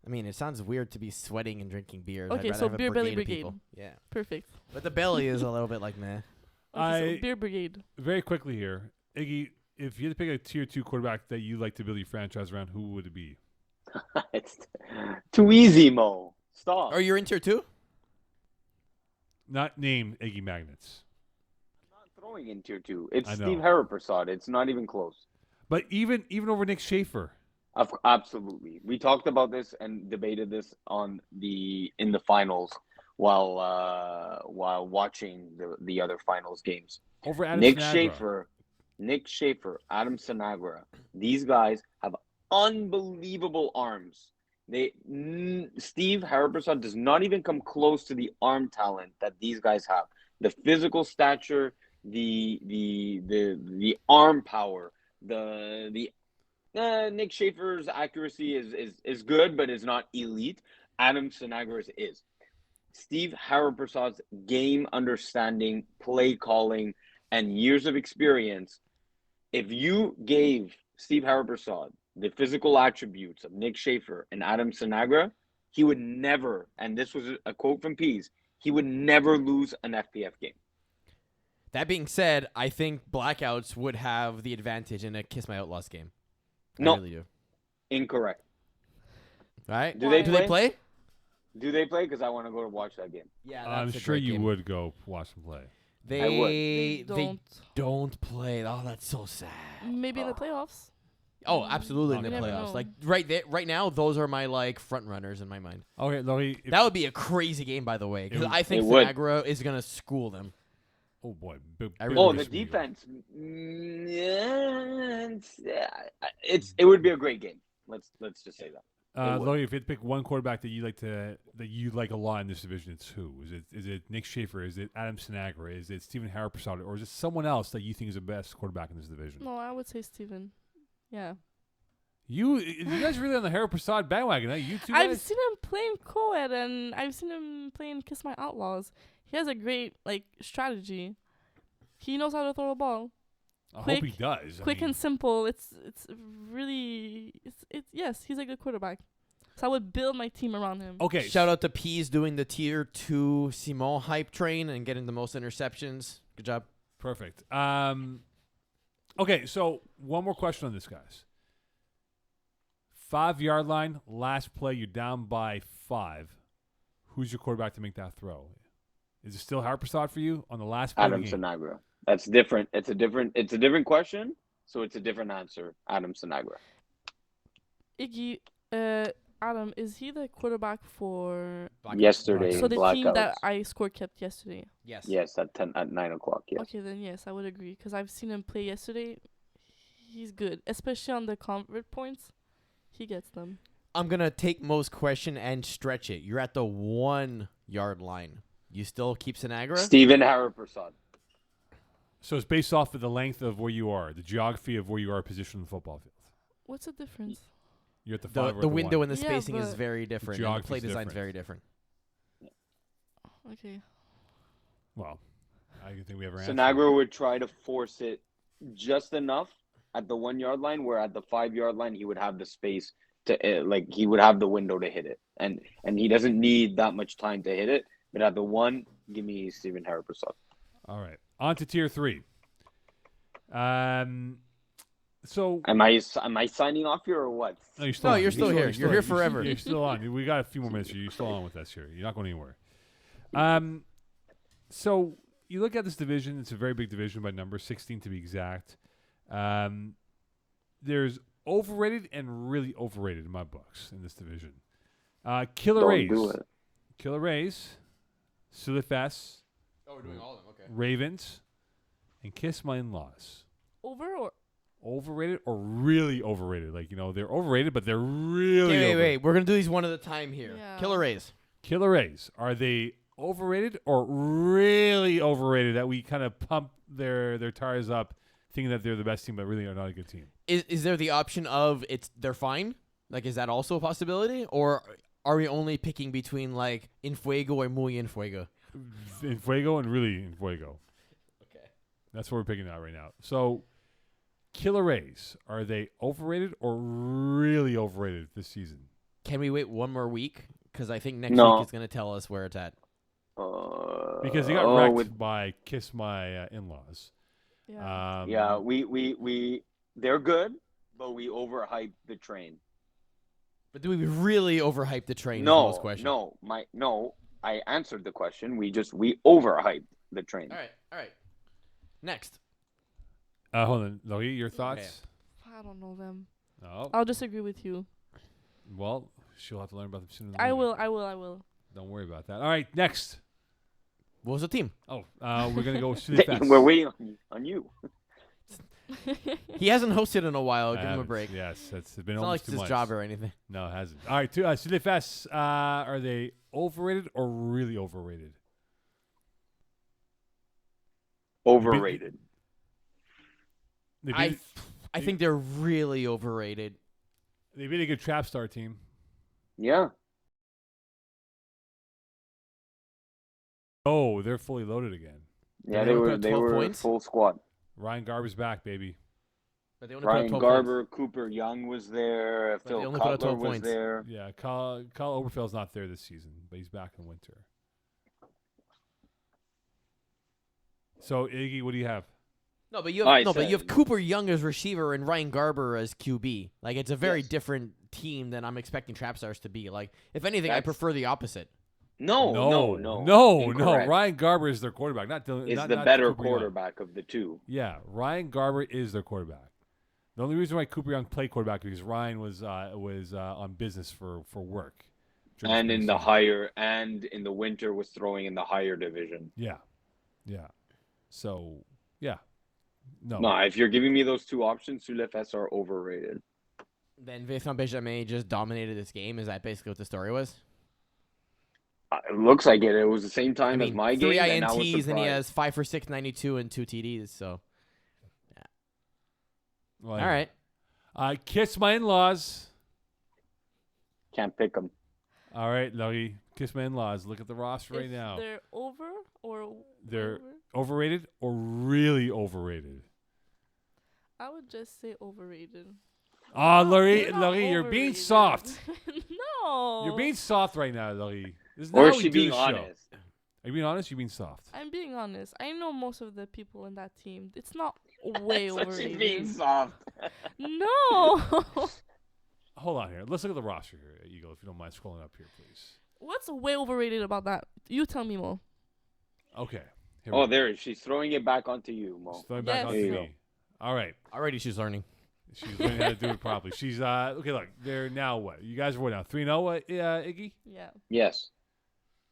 S2: I mean, it sounds weird to be sweating and drinking beers.
S3: Okay,
S2: I'd rather
S3: so
S2: have a
S3: Beer Belly
S2: brigade of
S3: Brigade.
S2: people. Yeah.
S3: Perfect.
S2: But the belly is a little bit like meh.
S3: Okay, so Beer Brigade.
S1: Very quickly here, Iggy, if you had to pick a tier 2 quarterback that you like to build your franchise around, who would it be?
S4: It's too easy, Mo. Stop.
S2: Are you in tier 2?
S1: Not named Iggy Magnets.
S4: I'm not throwing in tier 2. It's
S1: I know.
S4: Steve Haraprasad. It's not even close.
S1: But even over Nick Schaefer.
S4: Absolutely. We talked about this and debated this in the finals while watching the other finals games.
S1: Over Adam
S4: Nick Schaefer, Adam Sinagra. These guys have unbelievable arms. Steve Haraprasad does not even come close to the arm talent that these guys have. The physical stature, the arm power, Nick Schaefer's accuracy is good, but is not elite. Adam Sinagra's is. Steve Haraprasad's game understanding, play calling, and years of experience. If you gave Steve Haraprasad the physical attributes of Nick Schaefer and Adam Sinagra, he would never, and this was a quote from Pease, he would never lose an FPF game.
S2: That being said, I think Blackouts would have the advantage in a Kiss My Outlaws game.
S4: No.
S2: I really do.
S4: Incorrect.
S2: All right.
S4: Do
S3: Why?
S4: they
S2: Do
S4: play?
S2: they play?
S4: Do they play? Because I want to go to watch that game.
S2: Yeah,
S1: I'm sure you would go watch them play.
S2: They
S3: don't.
S2: don't play. Oh, that's so sad.
S3: Maybe in the playoffs.
S2: Oh, absolutely in the
S1: You
S3: never
S2: playoffs.
S3: know.
S2: Like right now, those are my like front runners in my mind.
S1: Okay, Logie.
S2: That would be a crazy game, by the way, because
S1: would-
S2: I think
S4: It would.
S2: Niagara is gonna school them.
S1: Oh boy.
S2: I really
S4: Oh,
S2: wish
S4: the
S2: we go.
S4: defense. It would be a great game. Let's just say that. It would.
S1: Logie, if you had to pick one quarterback that you like a lot in this division, it's who? Is it Nick Schaefer? Is it Adam Sinagra? Is it Stephen Harper-Prasad? Or is it someone else that you think is the best quarterback in this division?
S3: No, I would say Steven. Yeah.
S1: You guys are really on the Harper-Prasad bandwagon, huh? You two
S3: I've
S1: guys?
S3: seen him playing co-ed and I've seen him playing Kiss My Outlaws. He has a great strategy. He knows how to throw a ball.
S1: I hope he
S3: quick-
S1: does.
S3: Quick and simple. It's really yes, he's a good quarterback. So I would build my team around him.
S1: Okay.
S2: Shout out to Pease doing the tier 2 Simon hype train and getting the most interceptions. Good job.
S1: Perfect. Okay, so one more question on this, guys. 5-yard line, last play, you're down by 5. Who's your quarterback to make that throw? Is it still Harper-Prasad for you on the last play of
S4: Adam
S1: the game?
S4: Sinagra. That's different. It's a different question, so it's a different answer. Adam Sinagra.
S3: Iggy, Adam, is he the quarterback for
S4: Yesterday,
S3: so the team that
S4: blackouts.
S3: I score kept yesterday?
S2: Yes.
S4: Yes, at 9 o'clock. Yes.
S3: Okay, then yes, I would agree because I've seen him play yesterday. He's good, especially on the convert points. He gets them.
S2: I'm going to take Mo's question and stretch it. You're at the 1-yard line. You still keep Sinagra?
S4: Stephen Harper-Prasad.
S1: So it's based off of the length of where you are, the geography of where you are positioned in the football field.
S3: What's the difference?
S1: You're at the 5 or
S2: The
S1: at
S2: window
S1: one.
S2: and the
S3: Yeah,
S2: spacing is
S3: but
S2: very different. And the
S1: geography's
S2: play design's
S1: different.
S2: very different.
S3: Okay.
S1: Well, I think we have our answer.
S4: Sinagra would try to force it just enough at the 1-yard line, where at the 5-yard line he would have the space to he would have the window to hit it, and he doesn't need that much time to hit it. But at the 1, give me Stephen Harper-Prasad.
S1: All right. On to tier 3. So
S4: Am I signing off here or what?
S1: no, you're still
S2: No,
S1: on.
S2: you're still here. You're here forever.
S1: You're still on. We got a few more minutes here. You're still on with us here. You're not going anywhere. So you look at this division. It's a very big division by number, 16 to be exact. There's overrated and really overrated in my books in this division. Killer
S4: Don't
S1: Rays.
S4: do it.
S1: Killer Rays. Sulifas.
S2: Oh, we're doing all of them. Okay.
S1: Ravens. And Kiss My In-Laws.
S3: Over or
S1: Overrated or really overrated? Like, they're overrated, but they're really
S2: Wait.
S1: overrated.
S2: We're going to do these one at a time here.
S3: Yeah.
S2: Killer Rays.
S1: Killer Rays, are they overrated or really overrated that we kind of pump their tires up thinking that they're the best team but really are not a good team?
S2: Is there the option of they're fine? Like, is that also a possibility? Or are we only picking between, like, in fuego or muy en fuego?
S1: In fuego and really in fuego.
S2: Okay.
S1: That's what we're picking out right now. So, Killer Rays, are they overrated or really overrated this season?
S2: Can we wait one more week? Because I think next
S4: No.
S2: week is going to tell us where it's at.
S1: Because they got wrecked by Kiss My In-Laws.
S3: yeah.
S4: Yeah, we they're good, but we overhyped the train.
S2: But do we really overhype the train? Is Mo's question.
S4: No. I answered the question. We overhyped the train.
S2: All right. Next.
S1: Hold on. Logie, your thoughts?
S3: I don't know them.
S1: No.
S3: I'll disagree with you.
S1: Well, she'll have to learn about them sooner than
S3: I
S1: later.
S3: will.
S1: Don't worry about that. All right, next.
S2: What was the team?
S1: Oh, we're going to go with Sulifas.
S4: We're waiting on you.
S2: He hasn't hosted in a while.
S1: I
S2: Give him a
S1: haven't.
S2: break.
S1: Yes, it's been
S2: It's not like
S1: almost
S2: it's
S1: 2
S2: his
S1: months.
S2: job or anything.
S1: No, it hasn't. All right, Sulifas, are they overrated or really overrated?
S4: Overrated.
S1: They
S2: I
S1: beat,
S2: think they're really overrated.
S1: they beat a good trap star team.
S4: Yeah.
S1: Oh, they're fully loaded again.
S4: Yeah,
S2: they
S4: they
S2: only put
S4: were
S2: up
S4: they
S2: 12
S4: were
S2: points?
S4: full squad.
S1: Ryan Garber's back, baby.
S2: But they only put up
S4: Ryan
S2: 12
S4: Garber, Cooper Young was there.
S2: But they
S4: Phil
S2: only put up
S4: Cutler
S2: 12
S4: was
S2: points.
S4: there.
S1: Yeah, Kyle Oberfeld's not there this season, but he's back in winter. So, Iggy, what do you have?
S2: No, but you
S4: I
S2: have
S4: said-
S2: Cooper Young as receiver and Ryan Garber as QB. Like it's a very
S4: Yes.
S2: different team than I'm expecting Trapstars to be. Like if anything, I
S4: That's-
S2: prefer the opposite.
S4: No. Incorrect.
S1: Ryan Garber is their quarterback, not Dylan.
S4: Is
S1: not,
S4: the
S1: not
S4: better
S1: Cooper Young.
S4: quarterback of the two.
S1: Yeah, Ryan Garber is their quarterback. The only reason why Cooper Young played quarterback because Ryan was on business for work. during
S4: And
S1: spring
S4: in the
S1: season.
S4: higher and in the winter was throwing in the higher division.
S1: Yeah. So yeah, no.
S4: No, if you're giving me those two options, Sulefes are overrated.
S2: Then Vincent Benjamin just dominated this game. Is that basically what the story was?
S4: It looks like it. It was the same time
S2: I
S4: as
S2: mean,
S4: my
S2: 3
S4: game, and I was
S2: INTs and he
S4: surprised.
S2: has 5 for 692 and 2 TDs. So
S1: Well,
S2: all right.
S1: Kiss my in-laws.
S4: Can't pick them.
S1: All right, Laurie. Kiss my in-laws. Look at the roster right
S3: If
S1: now.
S3: they're over or
S1: They're
S3: over?
S1: overrated or really overrated.
S3: I would just say overrated.
S1: Ah, Laurie,
S3: They're not
S1: Laurie, you're being
S3: overrated.
S1: soft.
S3: No.
S1: You're being soft right now, Laurie. This is not
S4: Or
S1: how
S4: is
S1: we
S4: she
S1: do
S4: being
S1: this show.
S4: honest?
S1: Are you being honest? You're being soft.
S3: I'm being honest. I know most of the people in that team. It's not way
S4: So she's being
S3: overrated.
S4: soft.
S3: No.
S1: Hold on here. Let's look at the roster here, Eagle, if you don't mind scrolling up here, please.
S3: What's way overrated about that? You tell me, Mo.
S1: Okay. Here
S4: Oh,
S1: we go.
S4: there. She's throwing it back onto you, Mo.
S1: Just throwing it back
S3: Yes.
S1: on
S4: There you
S1: me.
S4: go.
S1: All right.
S2: Already she's learning.
S1: She's learning how to do it properly. She's okay. Look, they're now what? You guys are what now? 3-0. Iggy.
S3: Yeah.
S4: Yes.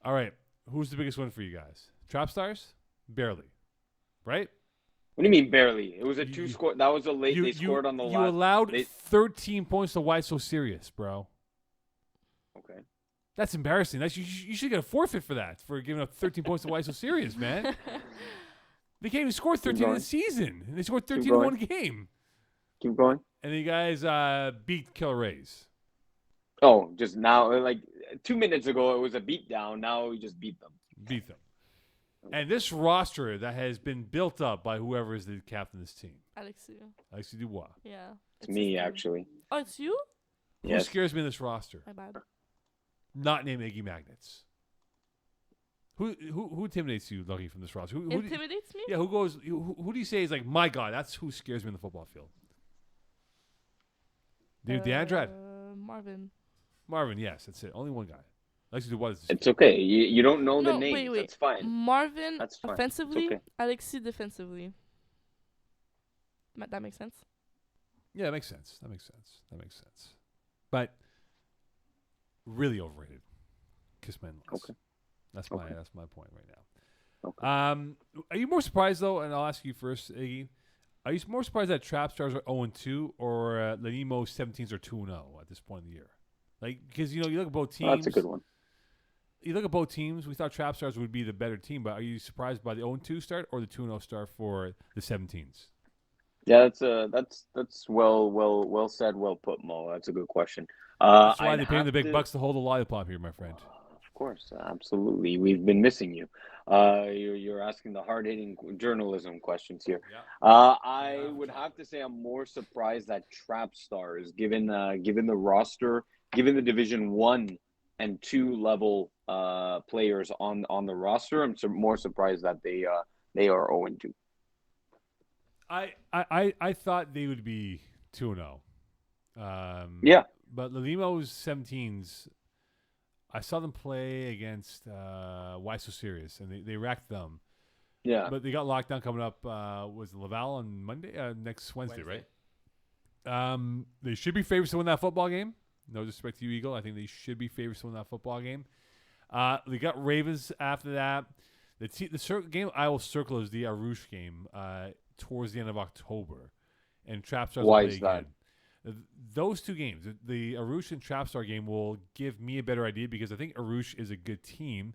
S1: All right. Who's the biggest win for you guys? Trap Stars? Barely. Right?
S4: What do you mean barely? It was a
S1: You-
S4: two
S1: you-
S4: score. That was a late. They scored on the
S1: you
S4: last.
S1: allowed
S4: they-
S1: 13 points to Why So Serious, bro.
S4: Okay.
S1: That's embarrassing. You should get a forfeit for that, for giving up 13 points to Why So Serious, man. They can't even score 13 in
S4: going.
S1: the season. And they scored 13 in
S4: going.
S1: one game.
S4: Keep going.
S1: And you guys beat Killer Rays.
S4: Oh, just now, like 2 minutes ago, it was a beatdown. Now we just beat them.
S1: Beat them. And this roster that has been built up by whoever is the captain of this team. Alexis Dubois.
S3: Yeah.
S4: It's me,
S3: his team.
S4: actually.
S3: Oh, it's you?
S1: Who
S4: Yes.
S1: scares me in this roster?
S3: My bad.
S1: Not named Iggy Magnets. Who intimidates you, Lucky, from this roster? Who do you-
S3: Intimidates me?
S1: yeah, who do you say is like, my God, that's who scares me in the football field? The Andrade. Marvin, yes, that's it. Only one guy. Alexis Dubois is
S4: It's okay. You don't know the
S3: No,
S4: names.
S3: wait.
S4: That's fine.
S3: Marvin
S4: That's fine. It's
S3: offensively,
S4: okay.
S3: Alexis defensively. That makes sense?
S1: Yeah, that makes sense. That makes sense. But really overrated. Kiss my in-laws.
S4: Okay.
S1: That's
S4: Okay.
S1: my point right now.
S4: Okay.
S1: Are you more surprised though? And I'll ask you first, Iggy. Are you more surprised that Trap Stars are 0-2 or Lanimo 17s are 2-0 at this point in the year? Like, because you look at both teams.
S4: Oh, that's a good one.
S1: You look at both teams. We thought Trap Stars would be the better team, but are you surprised by the 0-2 start or the 2-0 start for the 17s?
S4: Yeah, that's well said, well put, Mo. That's a good question.
S1: That's why
S4: I'd
S1: they're paying the
S4: have
S1: big
S4: to-
S1: bucks to hold the lollipop here, my friend.
S4: Of course, absolutely. We've been missing you. You're asking the hard-hitting journalism questions here.
S1: Yeah.
S4: I
S1: Yeah.
S4: would have to say I'm more surprised that Trap Stars, given the roster, given the Division 1 and 2 level players on the roster, I'm more surprised that they are 0-2.
S1: I thought they would be 2-0.
S4: Yeah.
S1: But Lanimo's 17s, I saw them play against Why So Serious, and they racked them.
S4: Yeah.
S1: But they got locked down coming up. Was it Laval on Monday? Next Wednesday, right? They should be favorites to win that football game. No disrespect to you, Eagle. I think they should be favorites to win that football game. They got Ravens after that. The game I will circle is the Arouche game towards the end of October. And Trap Stars
S4: Why
S1: will play
S4: is that?
S1: again. Those two games, the Arouche and Trap Star game, will give me a better idea because I think Arouche is a good team.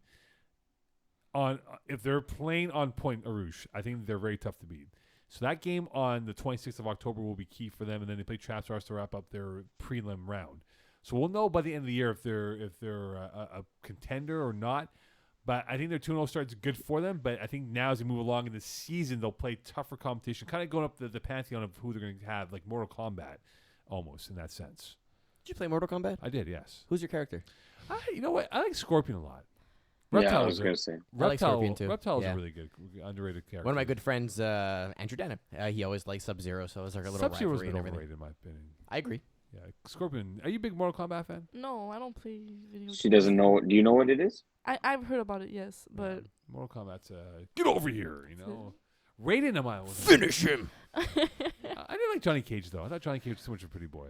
S1: If they're playing on point Arouche, I think they're very tough to beat. So that game on the 26th of October will be key for them, and then they play Trap Stars to wrap up their prelim round. So we'll know by the end of the year if they're a contender or not. But I think their 2-0 start is good for them. But I think now as they move along in the season, they'll play tougher competition, kind of going up the pantheon of who they're going to have, like Mortal Kombat, almost in that sense.
S2: Did you play Mortal Kombat?
S1: I did, yes.
S2: Who's your character?
S1: You know what? I like Scorpion a lot. Reptile
S4: I
S1: was
S4: was
S1: a
S4: gonna say.
S2: I like Scorpion too.
S1: Reptile's
S2: Yeah.
S1: a really good, underrated character.
S2: One of my good friends, Andrew Denham, he always liked Sub-Zero, so it was like a little
S1: Sub-Zero's
S2: rivalry
S1: been
S2: and everything.
S1: overrated in my opinion.
S2: I agree.
S1: Yeah, Scorpion. Are you a big Mortal Kombat fan?
S3: No, I don't play video games.
S4: She doesn't know. Do you know what it is?
S3: I've heard about it, yes, but
S1: Yeah. Mortal Kombat's get over here, you know. Raiden am I was
S2: Finish him.
S1: I didn't like Johnny Cage though. I thought Johnny Cage was too much of a pretty boy.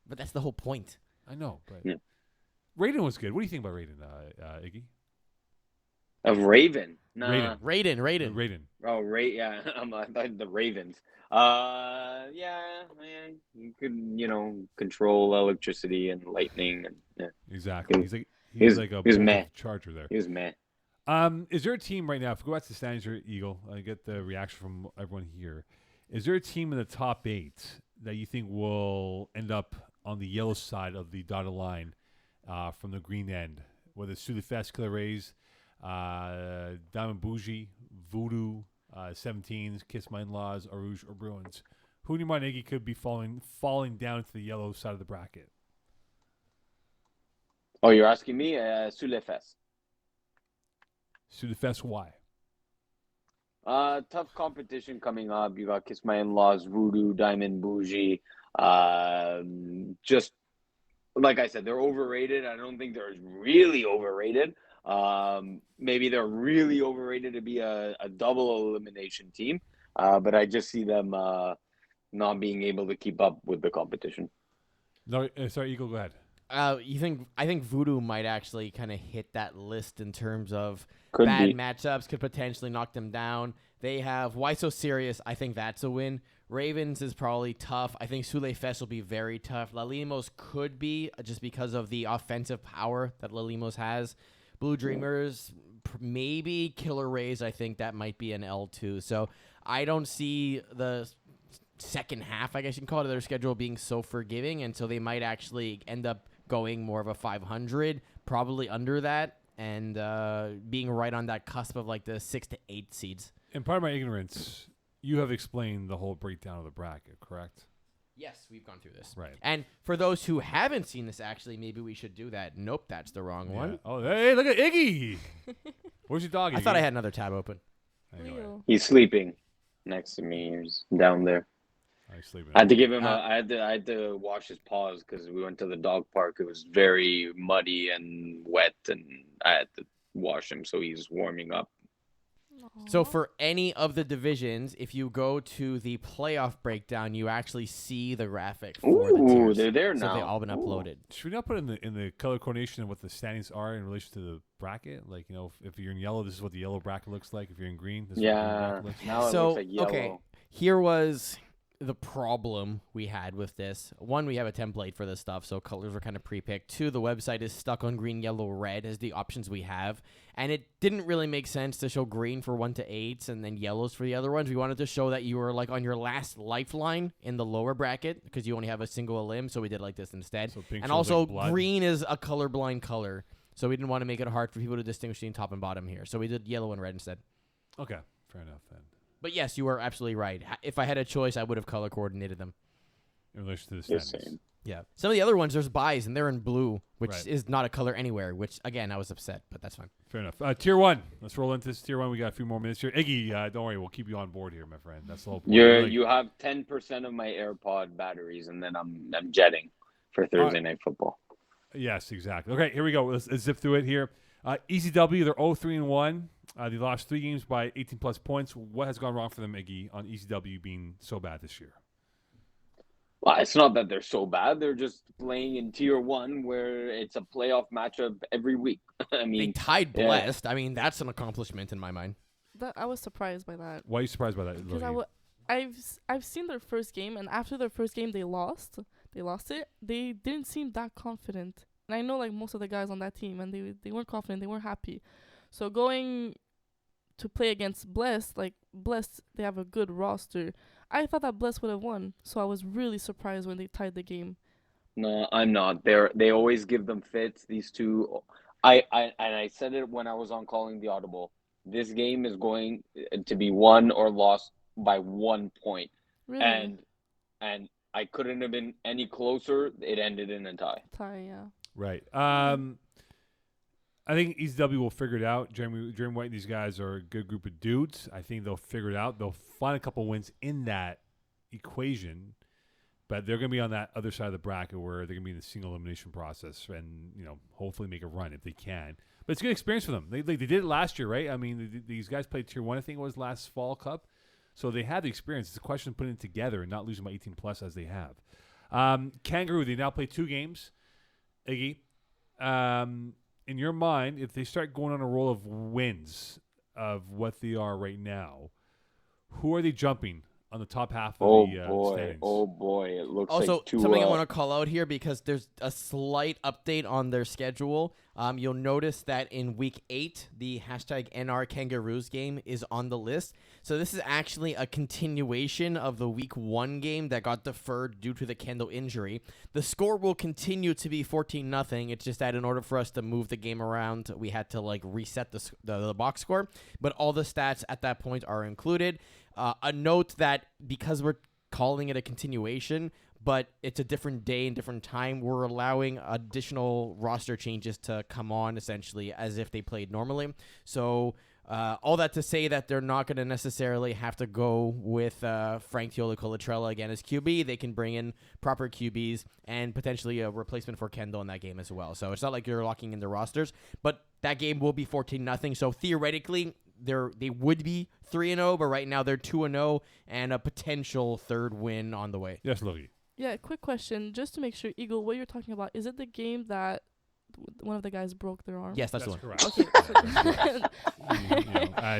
S2: But that's the whole point.
S1: I know, but
S4: Yeah.
S1: Raiden was good. What do you think about Raiden, Iggy?
S4: Of Raven. Nah.
S1: Raiden.
S2: Raiden.
S1: Raiden.
S4: Oh, yeah. I thought the Ravens. Yeah, man. You could, control electricity and lightning, and yeah.
S1: Exactly.
S4: He
S1: He's like a
S4: he was
S1: bolt
S4: meh.
S1: of charger there.
S4: He was meh.
S1: Is there a team right now? If we go back to the standings here, Eagle, I get the reaction from everyone here. Is there a team in the top 8 that you think will end up on the yellow side of the dotted line from the green end? Whether it's Sulifest, Killer Rays, Diamond Bougie, Voodoo, 17s, Kiss My In-Laws, Arouge, or Bruins. Who in your mind, Iggy, could be falling down to the yellow side of the bracket?
S4: Oh, you're asking me? Sulefes.
S1: Sulifest, why?
S4: Tough competition coming up. You got Kiss My In-Laws, Voodoo, Diamond Bougie. Just like I said, they're overrated. I don't think they're really overrated. Maybe they're really overrated to be a double elimination team. But I just see them not being able to keep up with the competition.
S1: No, sorry, Eagle, go ahead.
S2: I think Voodoo might actually kind of hit that list in terms of
S4: Could
S2: bad
S4: be.
S2: matchups, could potentially knock them down. They have Why So Serious. I think that's a win. Ravens is probably tough. I think Sule Fest will be very tough. La Limos could be just because of the offensive power that La Limos has. Blue Dreamers, maybe Killer Rays. I think that might be an L2. So I don't see the second half, I guess you can call it, of their schedule being so forgiving, and so they might actually end up going more of a 500, probably under that, and being right on that cusp of like the 6 to 8 seeds.
S1: And part of my ignorance, you have explained the whole breakdown of the bracket, correct?
S2: Yes, we've gone through this.
S1: Right.
S2: And for those who haven't seen this, actually, maybe we should do that. Nope, that's the wrong
S1: Yeah.
S2: one.
S1: Oh, hey, look at Iggy. Where's your dog, Iggy?
S2: I thought I had another tab open.
S1: Anyway,
S3: Leo.
S4: He's sleeping next to me. He's down there.
S1: I'm sleeping.
S4: I had to give him I had to wash his paws because we went to the dog park. It was very muddy and wet, and I had to wash him, so he's warming up.
S2: So
S3: Aw.
S2: for any of the divisions, if you go to the playoff breakdown, you actually see the graphic for the
S4: Ooh,
S2: tiers.
S4: they're there
S2: So
S4: now.
S2: they've all been
S4: Ooh.
S2: uploaded.
S1: Should we not put in the color coordination of what the standings are in relation to the bracket? Like, you know, if you're in yellow, this is what the yellow bracket looks like. If you're in green, this is what the green
S4: Yeah,
S1: bracket looks like.
S4: now it
S2: So,
S4: looks like yellow.
S2: okay, here was the problem we had with this. One, we have a template for this stuff, so colors were kind of pre-picked. Two, the website is stuck on green, yellow, red as the options we have, and it didn't really make sense to show green for 1 to 8s and then yellows for the other ones. We wanted to show that you were like on your last lifeline in the lower bracket because you only have a single elim, so we did like this instead.
S1: So pink
S2: And
S1: shows
S2: also,
S1: like blood.
S2: green is a colorblind color, so we didn't want to make it hard for people to distinguish between top and bottom here. So we did yellow and red instead.
S1: Okay, fair enough then.
S2: But yes, you are absolutely right. If I had a choice, I would have color coordinated them.
S1: In relation to the
S4: The
S1: standings.
S4: same.
S2: Yeah. Some of the other ones, there's buys, and they're in blue, which
S1: Right.
S2: is not a color anywhere, which, again, I was upset, but that's fine.
S1: Fair enough. Tier 1. Let's roll into this tier 1. We got a few more minutes here. Iggy, don't worry. We'll keep you on board here, my friend. That's the whole point.
S4: You have 10% of my AirPod batteries, and then I'm jetting for Thursday night football.
S1: Yes, exactly. Okay, here we go. Let's zip through it here. ECW, they're 0-3-1. They lost 3 games by 18-plus points. What has gone wrong for them, Iggy, on ECW being so bad this year?
S4: Well, it's not that they're so bad. They're just playing in Tier 1 where it's a playoff matchup every week. I
S2: They
S4: mean,
S2: tied
S4: yeah.
S2: Blessed. I mean, that's an accomplishment in my mind.
S3: I was surprised by that
S1: Why are you surprised by that?
S3: because
S1: Logie?
S3: I've seen their first game, and after their first game they lost it. They didn't seem that confident, and I know like most of the guys on that team, and they weren't confident. They weren't happy. So going to play against Blessed, they have a good roster. I thought that Blessed would have won, so I was really surprised when they tied the game.
S4: no, I'm not. They always give them fits. These two, I said it when I was on calling the Audible. This game is going to be won or lost by 1 point,
S3: Really,
S4: and I couldn't have been any closer. It ended in a tie.
S3: tie, yeah.
S1: Right. I think ECW will figure it out. Jeremy White and these guys are a good group of dudes. I think they'll figure it out. They'll find a couple wins in that equation, but they're going to be on that other side of the bracket where they're going to be in the single elimination process and, hopefully make a run if they can. But it's a good experience for them. They did it last year, right? I mean, these guys played Tier 1, I think it was last fall cup. So they had the experience. It's a question of putting it together and not losing by 18 plus as they have. Kangaroo, they now play 2 games. Iggy, in your mind, if they start going on a roll of wins of what they are right now, who are they jumping on the top half of the standings?
S4: Oh boy, it looks
S2: also,
S4: like two.
S2: Something I want to call out here because there's a slight update on their schedule. You'll notice that in week 8, the hashtag NR Kangaroos game is on the list. So this is actually a continuation of the week 1 game that got deferred due to the Kendall injury. The score will continue to be 14-0. It's just that in order for us to move the game around, we had to reset the box score. But all the stats at that point are included. A note that because we're calling it a continuation, but it's a different day and different time, we're allowing additional roster changes to come on essentially as if they played normally. So all that to say that they're not going to necessarily have to go with Frank Teola Colatrella again as QB. They can bring in proper QBs and potentially a replacement for Kendall in that game as well. So it's not like you're locking in the rosters, but that game will be 14-0. So theoretically, they would be 3-0, but right now they're 2-0 and a potential 3rd win on the way.
S1: Yes, Logie.
S3: Yeah, quick question, just to make sure, Eagle, what you're talking about, is it the game that one of the guys broke their arm?
S2: Yes, that's the one.
S1: Correct.
S3: Okay. I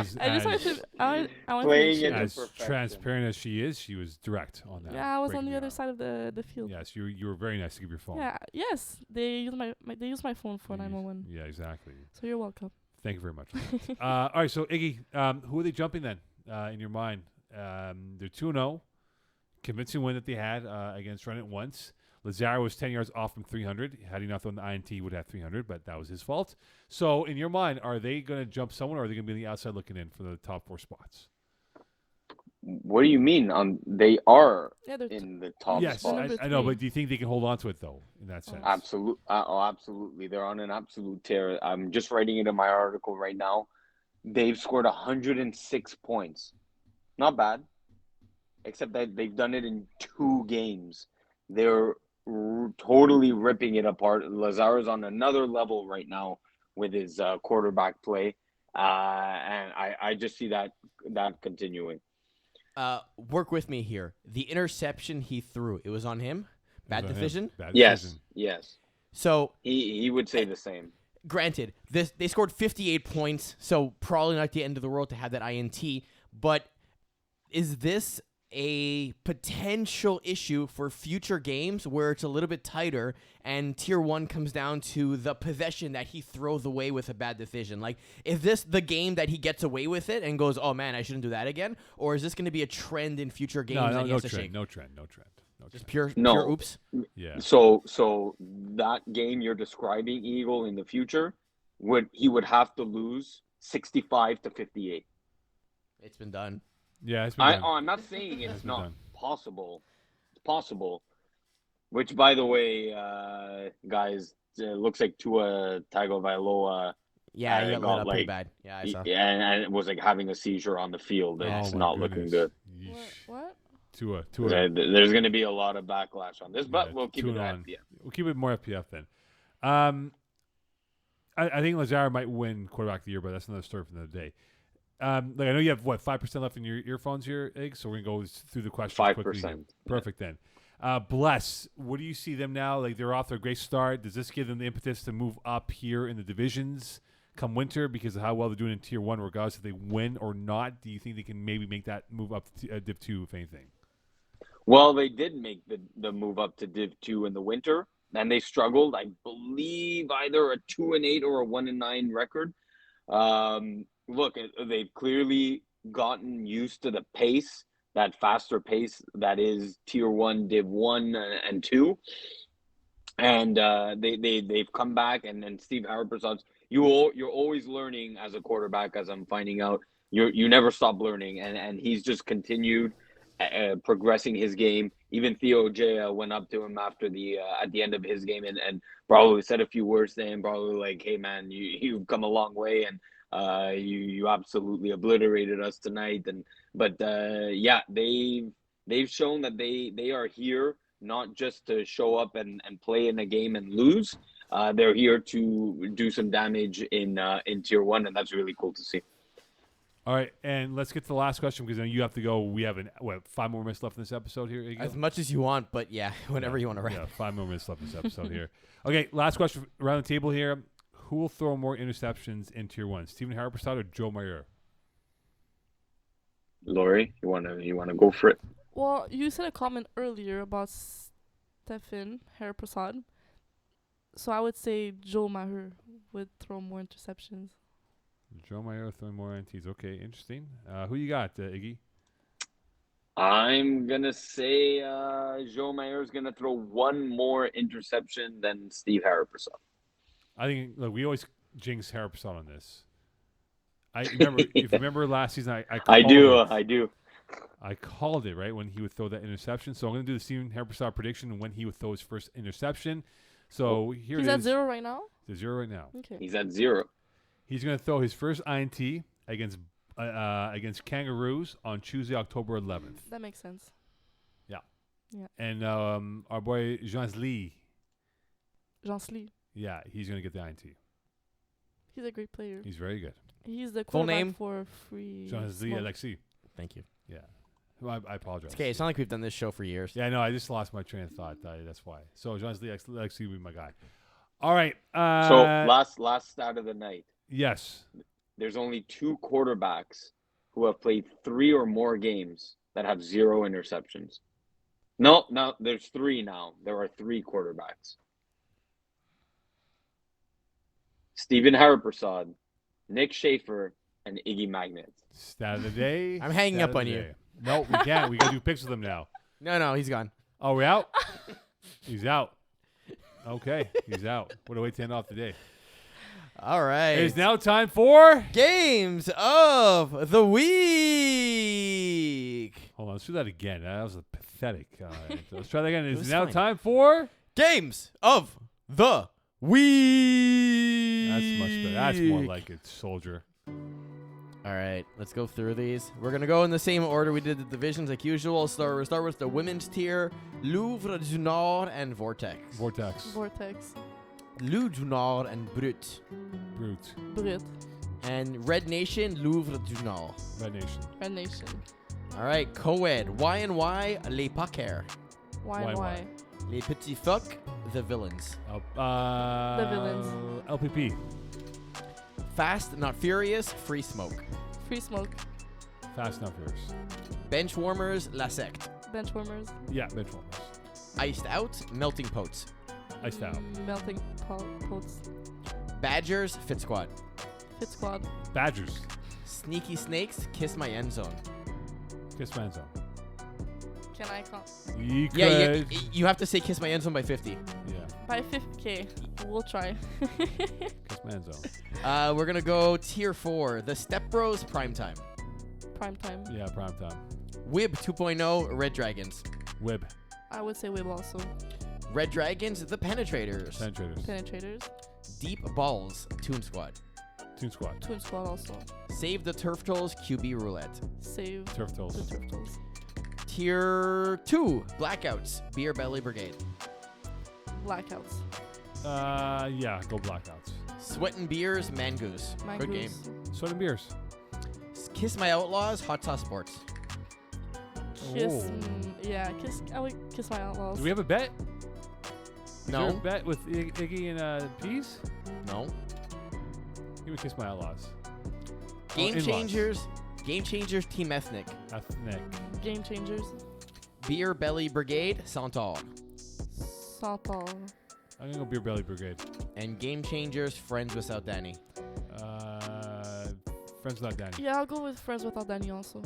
S3: want to make sure.
S1: As transparent as she is, she was direct on that.
S3: Yeah, I was on
S1: breaking
S3: the other
S1: arm.
S3: side of the field.
S1: Yes, you were very nice to give your phone.
S3: Yeah. Yes, they use my phone for 911.
S1: Yeah, exactly.
S3: So you're welcome.
S1: Thank you very much. All right, so Iggy, who are they jumping then in your mind? They're 2-0. Convincing win that they had against Run It Once. Lazaro was 10 yards off from 300. Had he not thrown the INT, he would have 300, but that was his fault. So in your mind, are they going to jump someone, or are they going to be on the outside looking in for the top 4 spots?
S4: What do you mean? They are
S3: Yeah, they're
S4: in the top
S1: Yes,
S4: spot.
S1: I know, but do you think they can hold on to it, though, in that sense?
S4: Absolutely. They're on an absolute tear. I'm just writing it in my article right now. They've scored 106 points. Not bad. Except that they've done it in 2 games. They're totally ripping it apart. Lazaro's on another level right now with his quarterback play. And I just see that continuing.
S2: Work with me here. The interception he threw, it was on him? Bad decision?
S1: Bad
S4: Yes.
S1: decision.
S4: Yes.
S2: So
S4: He would say the same.
S2: granted, they scored 58 points, so probably not the end of the world to have that INT, but is this a potential issue for future games where it's a little bit tighter and Tier 1 comes down to the possession that he throws away with a bad decision? Like, is this the game that he gets away with it and goes, oh man, I shouldn't do that again? Or is this going to be a trend in future games that he has to shake?
S1: No trend.
S2: Just pure oops?
S1: Yeah.
S4: So that game you're describing, Eagle, in the future, he would have to lose 65-58.
S2: It's been done.
S1: Yeah, it's been done.
S4: I'm not saying it's
S1: been
S4: not
S1: done.
S4: possible. It's possible. Which, by the way, guys, looks like Tua Tagovailoa.
S2: Yeah, he got lit up pretty
S4: like-
S2: bad. Yeah, I saw.
S4: And it was like having a seizure on the field. It's
S1: my
S4: not looking good.
S1: Yeesh.
S3: What?
S1: Tua.
S4: There's going to be a lot of backlash on this, but
S1: Yeah,
S4: we'll keep it
S1: 2-0.
S4: on. Yeah.
S1: We'll keep it more FPF then. I think Lazaro might win quarterback of the year, but that's another story for another day. I know you have 5% left in your earphones here, Egg. So we're gonna go through the questions
S4: 5%.
S1: quickly. Perfect then. Bless. What do you see them now? Like they're off to a great start. Does this give them the impetus to move up here in the divisions come winter because of how well they're doing in Tier 1, regardless if they win or not? Do you think they can maybe make that move up to Div 2, if anything?
S4: Well, they did make the move up to Div 2 in the winter, and they struggled. I believe either a 2-8 or a 1-9 record. Look, they've clearly gotten used to the pace, that faster pace that is Tier 1, Div 1 and 2. And they've come back, and then Steve Haraprasad, you're always learning as a quarterback, as I'm finding out. You never stop learning, and he's just continued progressing his game. even Theo J went up to him after the at the end of his game and probably said a few words to him, probably like, "Hey man, you've come a long way, and you absolutely obliterated us tonight." And but yeah, they've shown that they are here not just to show up and play in a game and lose. They're here to do some damage in Tier 1, and that's really cool to see.
S1: All right, and let's get to the last question because then you have to go. We have 5 more minutes left in this episode here. Iggy?
S2: As much as you want, but yeah, whenever you want to wrap.
S1: Yeah, 5 more minutes left in this episode here. Okay, last question around the table here. Who will throw more interceptions in Tier 1, Stephen Harpersad or Joe Mayer?
S4: Laurie, you wanna go for it?
S3: Well, you said a comment earlier about Stephen Harpersad. So I would say Joe Maher would throw more interceptions.
S1: Joe Mayer throwing more NTs. Okay, interesting. Who you got, Iggy?
S4: I'm gonna say Joe Mayer is gonna throw one more interception than Steve Harpersad.
S1: I think look, we always jinx Harpersad on this. I remember if you remember last season, I do. I called it right when he would throw that interception. So I'm going to do the Stephen Harpersad prediction when he would throw his first interception. So here
S3: He's
S1: it is.
S3: at 0 right now?
S1: He's at 0 right now.
S3: Okay.
S4: He's at 0.
S1: He's going to throw his first INT against Kangaroos on Tuesday, October 11th.
S3: That makes sense.
S1: Yeah.
S3: Yeah.
S1: And our boy Jean-Slee.
S3: Jean-Slee.
S1: Yeah, he's going to get the INT.
S3: He's a great player.
S1: He's very good.
S3: He's the
S2: Full
S3: quarterback
S2: name?
S3: for free.
S1: Jean-Slee
S3: smoke.
S1: Alexis.
S2: Thank you.
S1: Yeah. Well, I apologize.
S2: It's okay. It's not like we've done this show for years.
S1: Yeah, no, I just lost my train of thought. That's why. So Jean-Slee Alexis will be my guy. All right.
S4: So last stat of the night.
S1: Yes.
S4: There's only 2 quarterbacks who have played 3 or more games that have 0 interceptions. No, there's 3 now. There are 3 quarterbacks. Stephen Harpersad, Nick Schaefer, and Iggy Magnet.
S1: Stat of the day.
S2: I'm hanging
S1: Stat
S2: up
S1: of
S2: on
S1: the
S2: you.
S1: day. No, we can't. We got to do picks with him now.
S2: No, he's gone.
S1: Oh, we're out? He's out. Okay, he's out. What a way to end off the day.
S2: All right.
S1: It is now time for...
S2: Games of the Week.
S1: Hold on, let's do that again. That was pathetic. Let's try that again. It is
S2: was
S1: now
S2: fine.
S1: time for...
S2: Games of the Week.
S1: That's much better. That's more like it, soldier.
S2: All right, let's go through these. We're going to go in the same order we did the divisions like usual. We'll start with the women's tier, Louvre du Nord and Vortex.
S1: Vortex.
S2: Louvre du Nord and Brut.
S3: Brut.
S2: And Red Nation, Louvre du Nord.
S1: Red Nation.
S3: Red Nation.
S2: All right, co-ed, Y&Y, Les Paquers.
S3: Y.
S2: Les Petits Phoques, The Villains.
S3: The Villains.
S1: LPP.
S2: Fast Not Furious, Free Smoke.
S3: Free Smoke.
S1: Fast Not Furious.
S2: Benchwarmers, La Secte.
S3: Benchwarmers.
S1: Yeah, Benchwarmers.
S2: Iced Out, Melting Pots.
S1: Iced Out.
S3: Melting Pots.
S2: Badgers, Fit Squad.
S3: Fit Squad.
S1: Badgers.
S2: Sneaky Snakes, Kiss My End Zone.
S1: Kiss Man Zone.
S3: Can I call?
S1: You could.
S2: Yeah, you have to say Kiss My End Zone by 50.
S1: Yeah.
S3: By 50K. We'll try.
S1: Kiss Man Zone.
S2: We're going to go Tier 4, The Step Bros, Primetime.
S3: Primetime.
S1: Yeah, prime time.
S2: Wib 2.0, Red Dragons.
S1: Wib.
S3: I would say Wib also.
S2: Red Dragons, The Penetrators.
S3: Penetrators.
S2: Deep Balls, Toon Squad.
S1: Toon Squad.
S3: Toon Squad also.
S2: Save the Turf Trolls, QB Roulette.
S3: Save
S1: Turf
S3: the
S1: Toes.
S3: Turf Trolls.
S2: Tier 2, Blackouts, Beer Belly Brigade.
S3: Blackouts.
S1: Yeah, go Blackouts.
S2: Sweat and Beers, Mangoose. Good game.
S1: Sweat and Beers.
S2: Kiss My Outlaws, Hot Sauce Sports.
S3: Kiss.
S1: Oh.
S3: Yeah, Kiss. I would Kiss My Outlaws.
S1: Do we have a bet? Is there a
S2: No.
S1: bet with Iggy and Peas?
S2: No.
S1: Give me Kiss My Outlaws.
S2: Game
S1: In-laws.
S2: Changers. Game Changers, Team Ethnic.
S1: Ethnic.
S3: Game Changers.
S2: Beer Belly Brigade, Centaur.
S3: Santal.
S1: I'm gonna go Beer Belly Brigade.
S2: And Game Changers, Friends Without Danny.
S1: Friends Without Danny.
S3: Yeah, I'll go with Friends Without Danny also.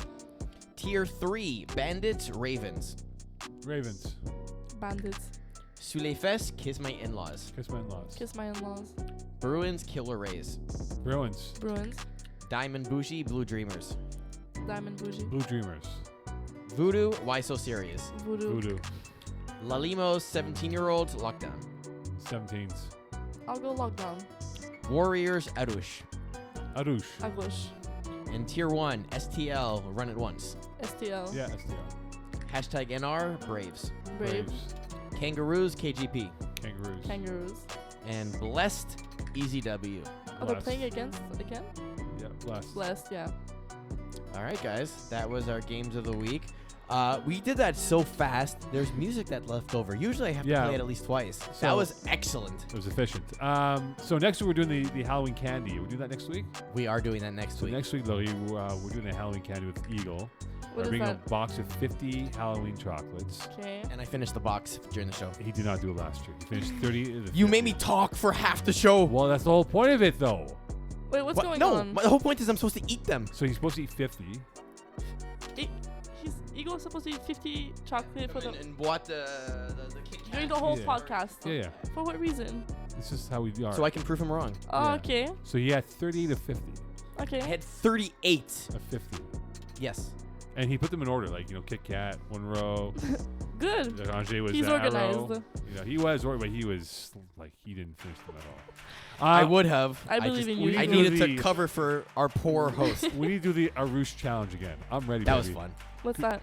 S2: Tier 3, Bandits, Ravens.
S1: Ravens.
S3: Bandits.
S2: Sous les fesses, Kiss My In-Laws.
S1: Kiss My In-Laws.
S3: Kiss My In-Laws.
S2: Bruins, Killer Rays.
S1: Bruins.
S3: Bruins.
S2: Diamond Bougie, Blue Dreamers.
S3: Diamond Bougie.
S1: Blue Dreamers.
S2: Voodoo, why so serious?
S3: Voodoo.
S2: Lalimos, 17-year-olds, lockdown.
S1: 17s.
S3: I'll go lockdown.
S2: Warriors, Arush.
S1: Arush.
S3: Agush.
S2: And Tier 1, STL, run it once.
S3: STL.
S1: Yeah, STL.
S2: Hashtag NR, Braves.
S3: Brave.
S2: Kangaroos, KGP.
S1: Kangaroos.
S3: Kangaroos.
S2: And Blessed, Easy W.
S3: Oh, they're
S1: Blessed.
S3: playing against again?
S1: Yeah, blessed.
S3: Blessed, yeah.
S2: All right, guys. That was our games of the week. We did that so fast. There's music that left over. Usually I have to
S1: Yeah.
S2: play it at least twice.
S1: So-
S2: That was excellent.
S1: It was efficient. So next week we're doing the Halloween candy. We'll do that next week.
S2: We are doing that next
S1: So
S2: week.
S1: next week, Lily, we're doing the Halloween candy with Eagle.
S3: What
S1: We're
S3: is
S1: bringing
S3: that?
S1: a box of 50 Halloween chocolates.
S3: Okay.
S2: And I finished the box during the show.
S1: He did not do it last year. He finished 30. Of the
S2: You made
S1: 50.
S2: me talk for half the show.
S1: Well, that's the whole point of it, though.
S3: Wait, what's
S2: What?
S3: going
S2: No,
S3: on?
S2: the whole point is I'm supposed to eat them.
S1: So he's supposed to eat 50.
S3: Eagle's supposed to eat 50 chocolate for the
S2: And what the Kit Kat.
S3: during the whole
S1: Yeah.
S3: podcast.
S1: Yeah, yeah.
S3: For what reason?
S1: This is how we are.
S2: So I can prove him wrong.
S3: Oh,
S1: Yeah.
S3: okay.
S1: So he had 30 to 50
S3: Okay.
S2: I had 38.
S1: of 50.
S2: Yes.
S1: And he put them in order, like, Kit Kat, one row.
S3: Good.
S1: Angers was
S3: He's
S1: Arrow.
S3: organized.
S1: He was organized, but he was, like, he didn't finish them at all.
S2: I would have.
S3: I believe in you,
S2: I
S3: Eagle.
S2: needed to
S1: The-
S2: cover for our poor host.
S1: We need to do the Arush challenge again. I'm ready,
S2: That was
S1: baby.
S2: fun.
S3: What's that?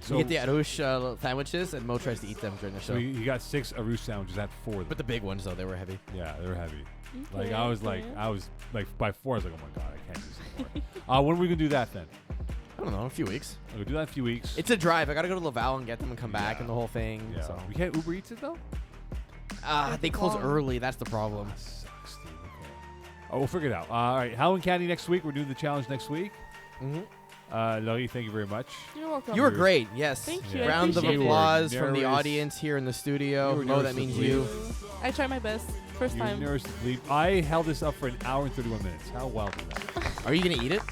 S1: So
S2: We get the Arush sandwiches, and Mo tries to eat them during the show.
S1: so he got 6 Arush sandwiches at 4.
S2: But the big ones, though, they were heavy.
S1: Yeah, they were heavy.
S3: Okay,
S1: I was
S3: okay.
S1: by 4, I was like, oh my God, I can't do this anymore. When are we going to do that then?
S2: I don't know, a few weeks.
S1: We'll do that in a few weeks.
S2: It's a drive. I gotta go to Laval and get them and come back
S1: Yeah.
S2: and the whole thing.
S1: yeah.
S2: So
S1: We can't Uber Eats it though?
S2: they close
S3: long.
S2: early. That's the problem.
S1: Sucks, dude. Okay. Oh, we'll figure it out. All right, Halloween candy next week. We're doing the challenge next week.
S2: Mm-hmm.
S1: Laurie, thank you very much.
S3: You're welcome.
S2: You were great. Yes.
S3: Thank
S1: you.
S3: I
S2: Round of
S3: appreciate it.
S2: applause from the
S1: Nervous.
S2: audience here in the studio.
S1: You were
S2: Mo,
S1: nervous
S2: that
S1: to
S2: means
S1: leave.
S2: you.
S3: I tried my best. First
S1: You're
S3: time.
S1: nervous to leave. I held this up for an hour and 31 minutes. How wild is that?
S2: Are you gonna eat it?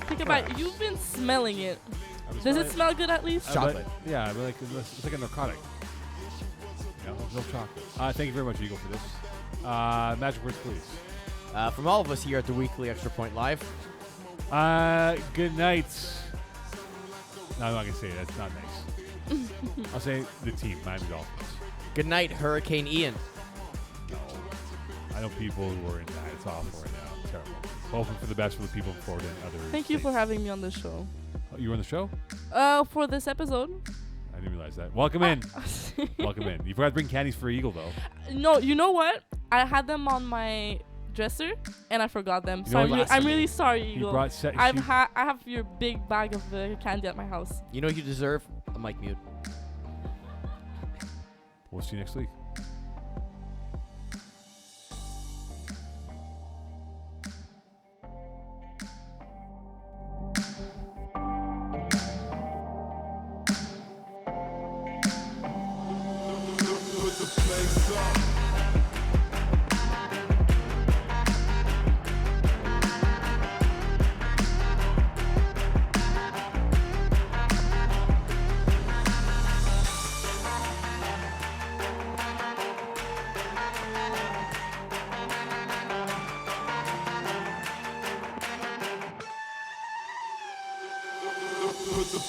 S3: Think about it. You've been smelling it.
S1: I was
S3: Does
S1: smelling-
S3: it smell good at least?
S2: Chocolate.
S1: Yeah, but like it's like a narcotic. No chocolate. Thank you very much, Eagle, for this. Magic words, please.
S2: From all of us here at the Weekly Extra Point Live.
S1: Good night. No, I'm not gonna say it. That's not nice. I'll say the team, Miami Dolphins.
S2: Good night, Hurricane Ian.
S1: No, I know people who are in that. It's awful right now. It's terrible. Hoping for the best for the people in Florida and other.
S3: Thank you for
S1: states.
S3: having me on the show.
S1: Oh, you were on the show?
S3: For this episode.
S1: I didn't realize that. Welcome in. Welcome in. You forgot to bring candies for Eagle though.
S3: No, you know what? I had them on my dresser and I forgot them.
S1: You
S3: So
S1: know
S3: I'm,
S1: what?
S3: I'm really sorry,
S1: He
S3: Eagle.
S1: brought.
S3: I have your big bag of candy at my house.
S2: You know what you deserve? A mic mute.
S1: We'll see you next week.
S5: Put the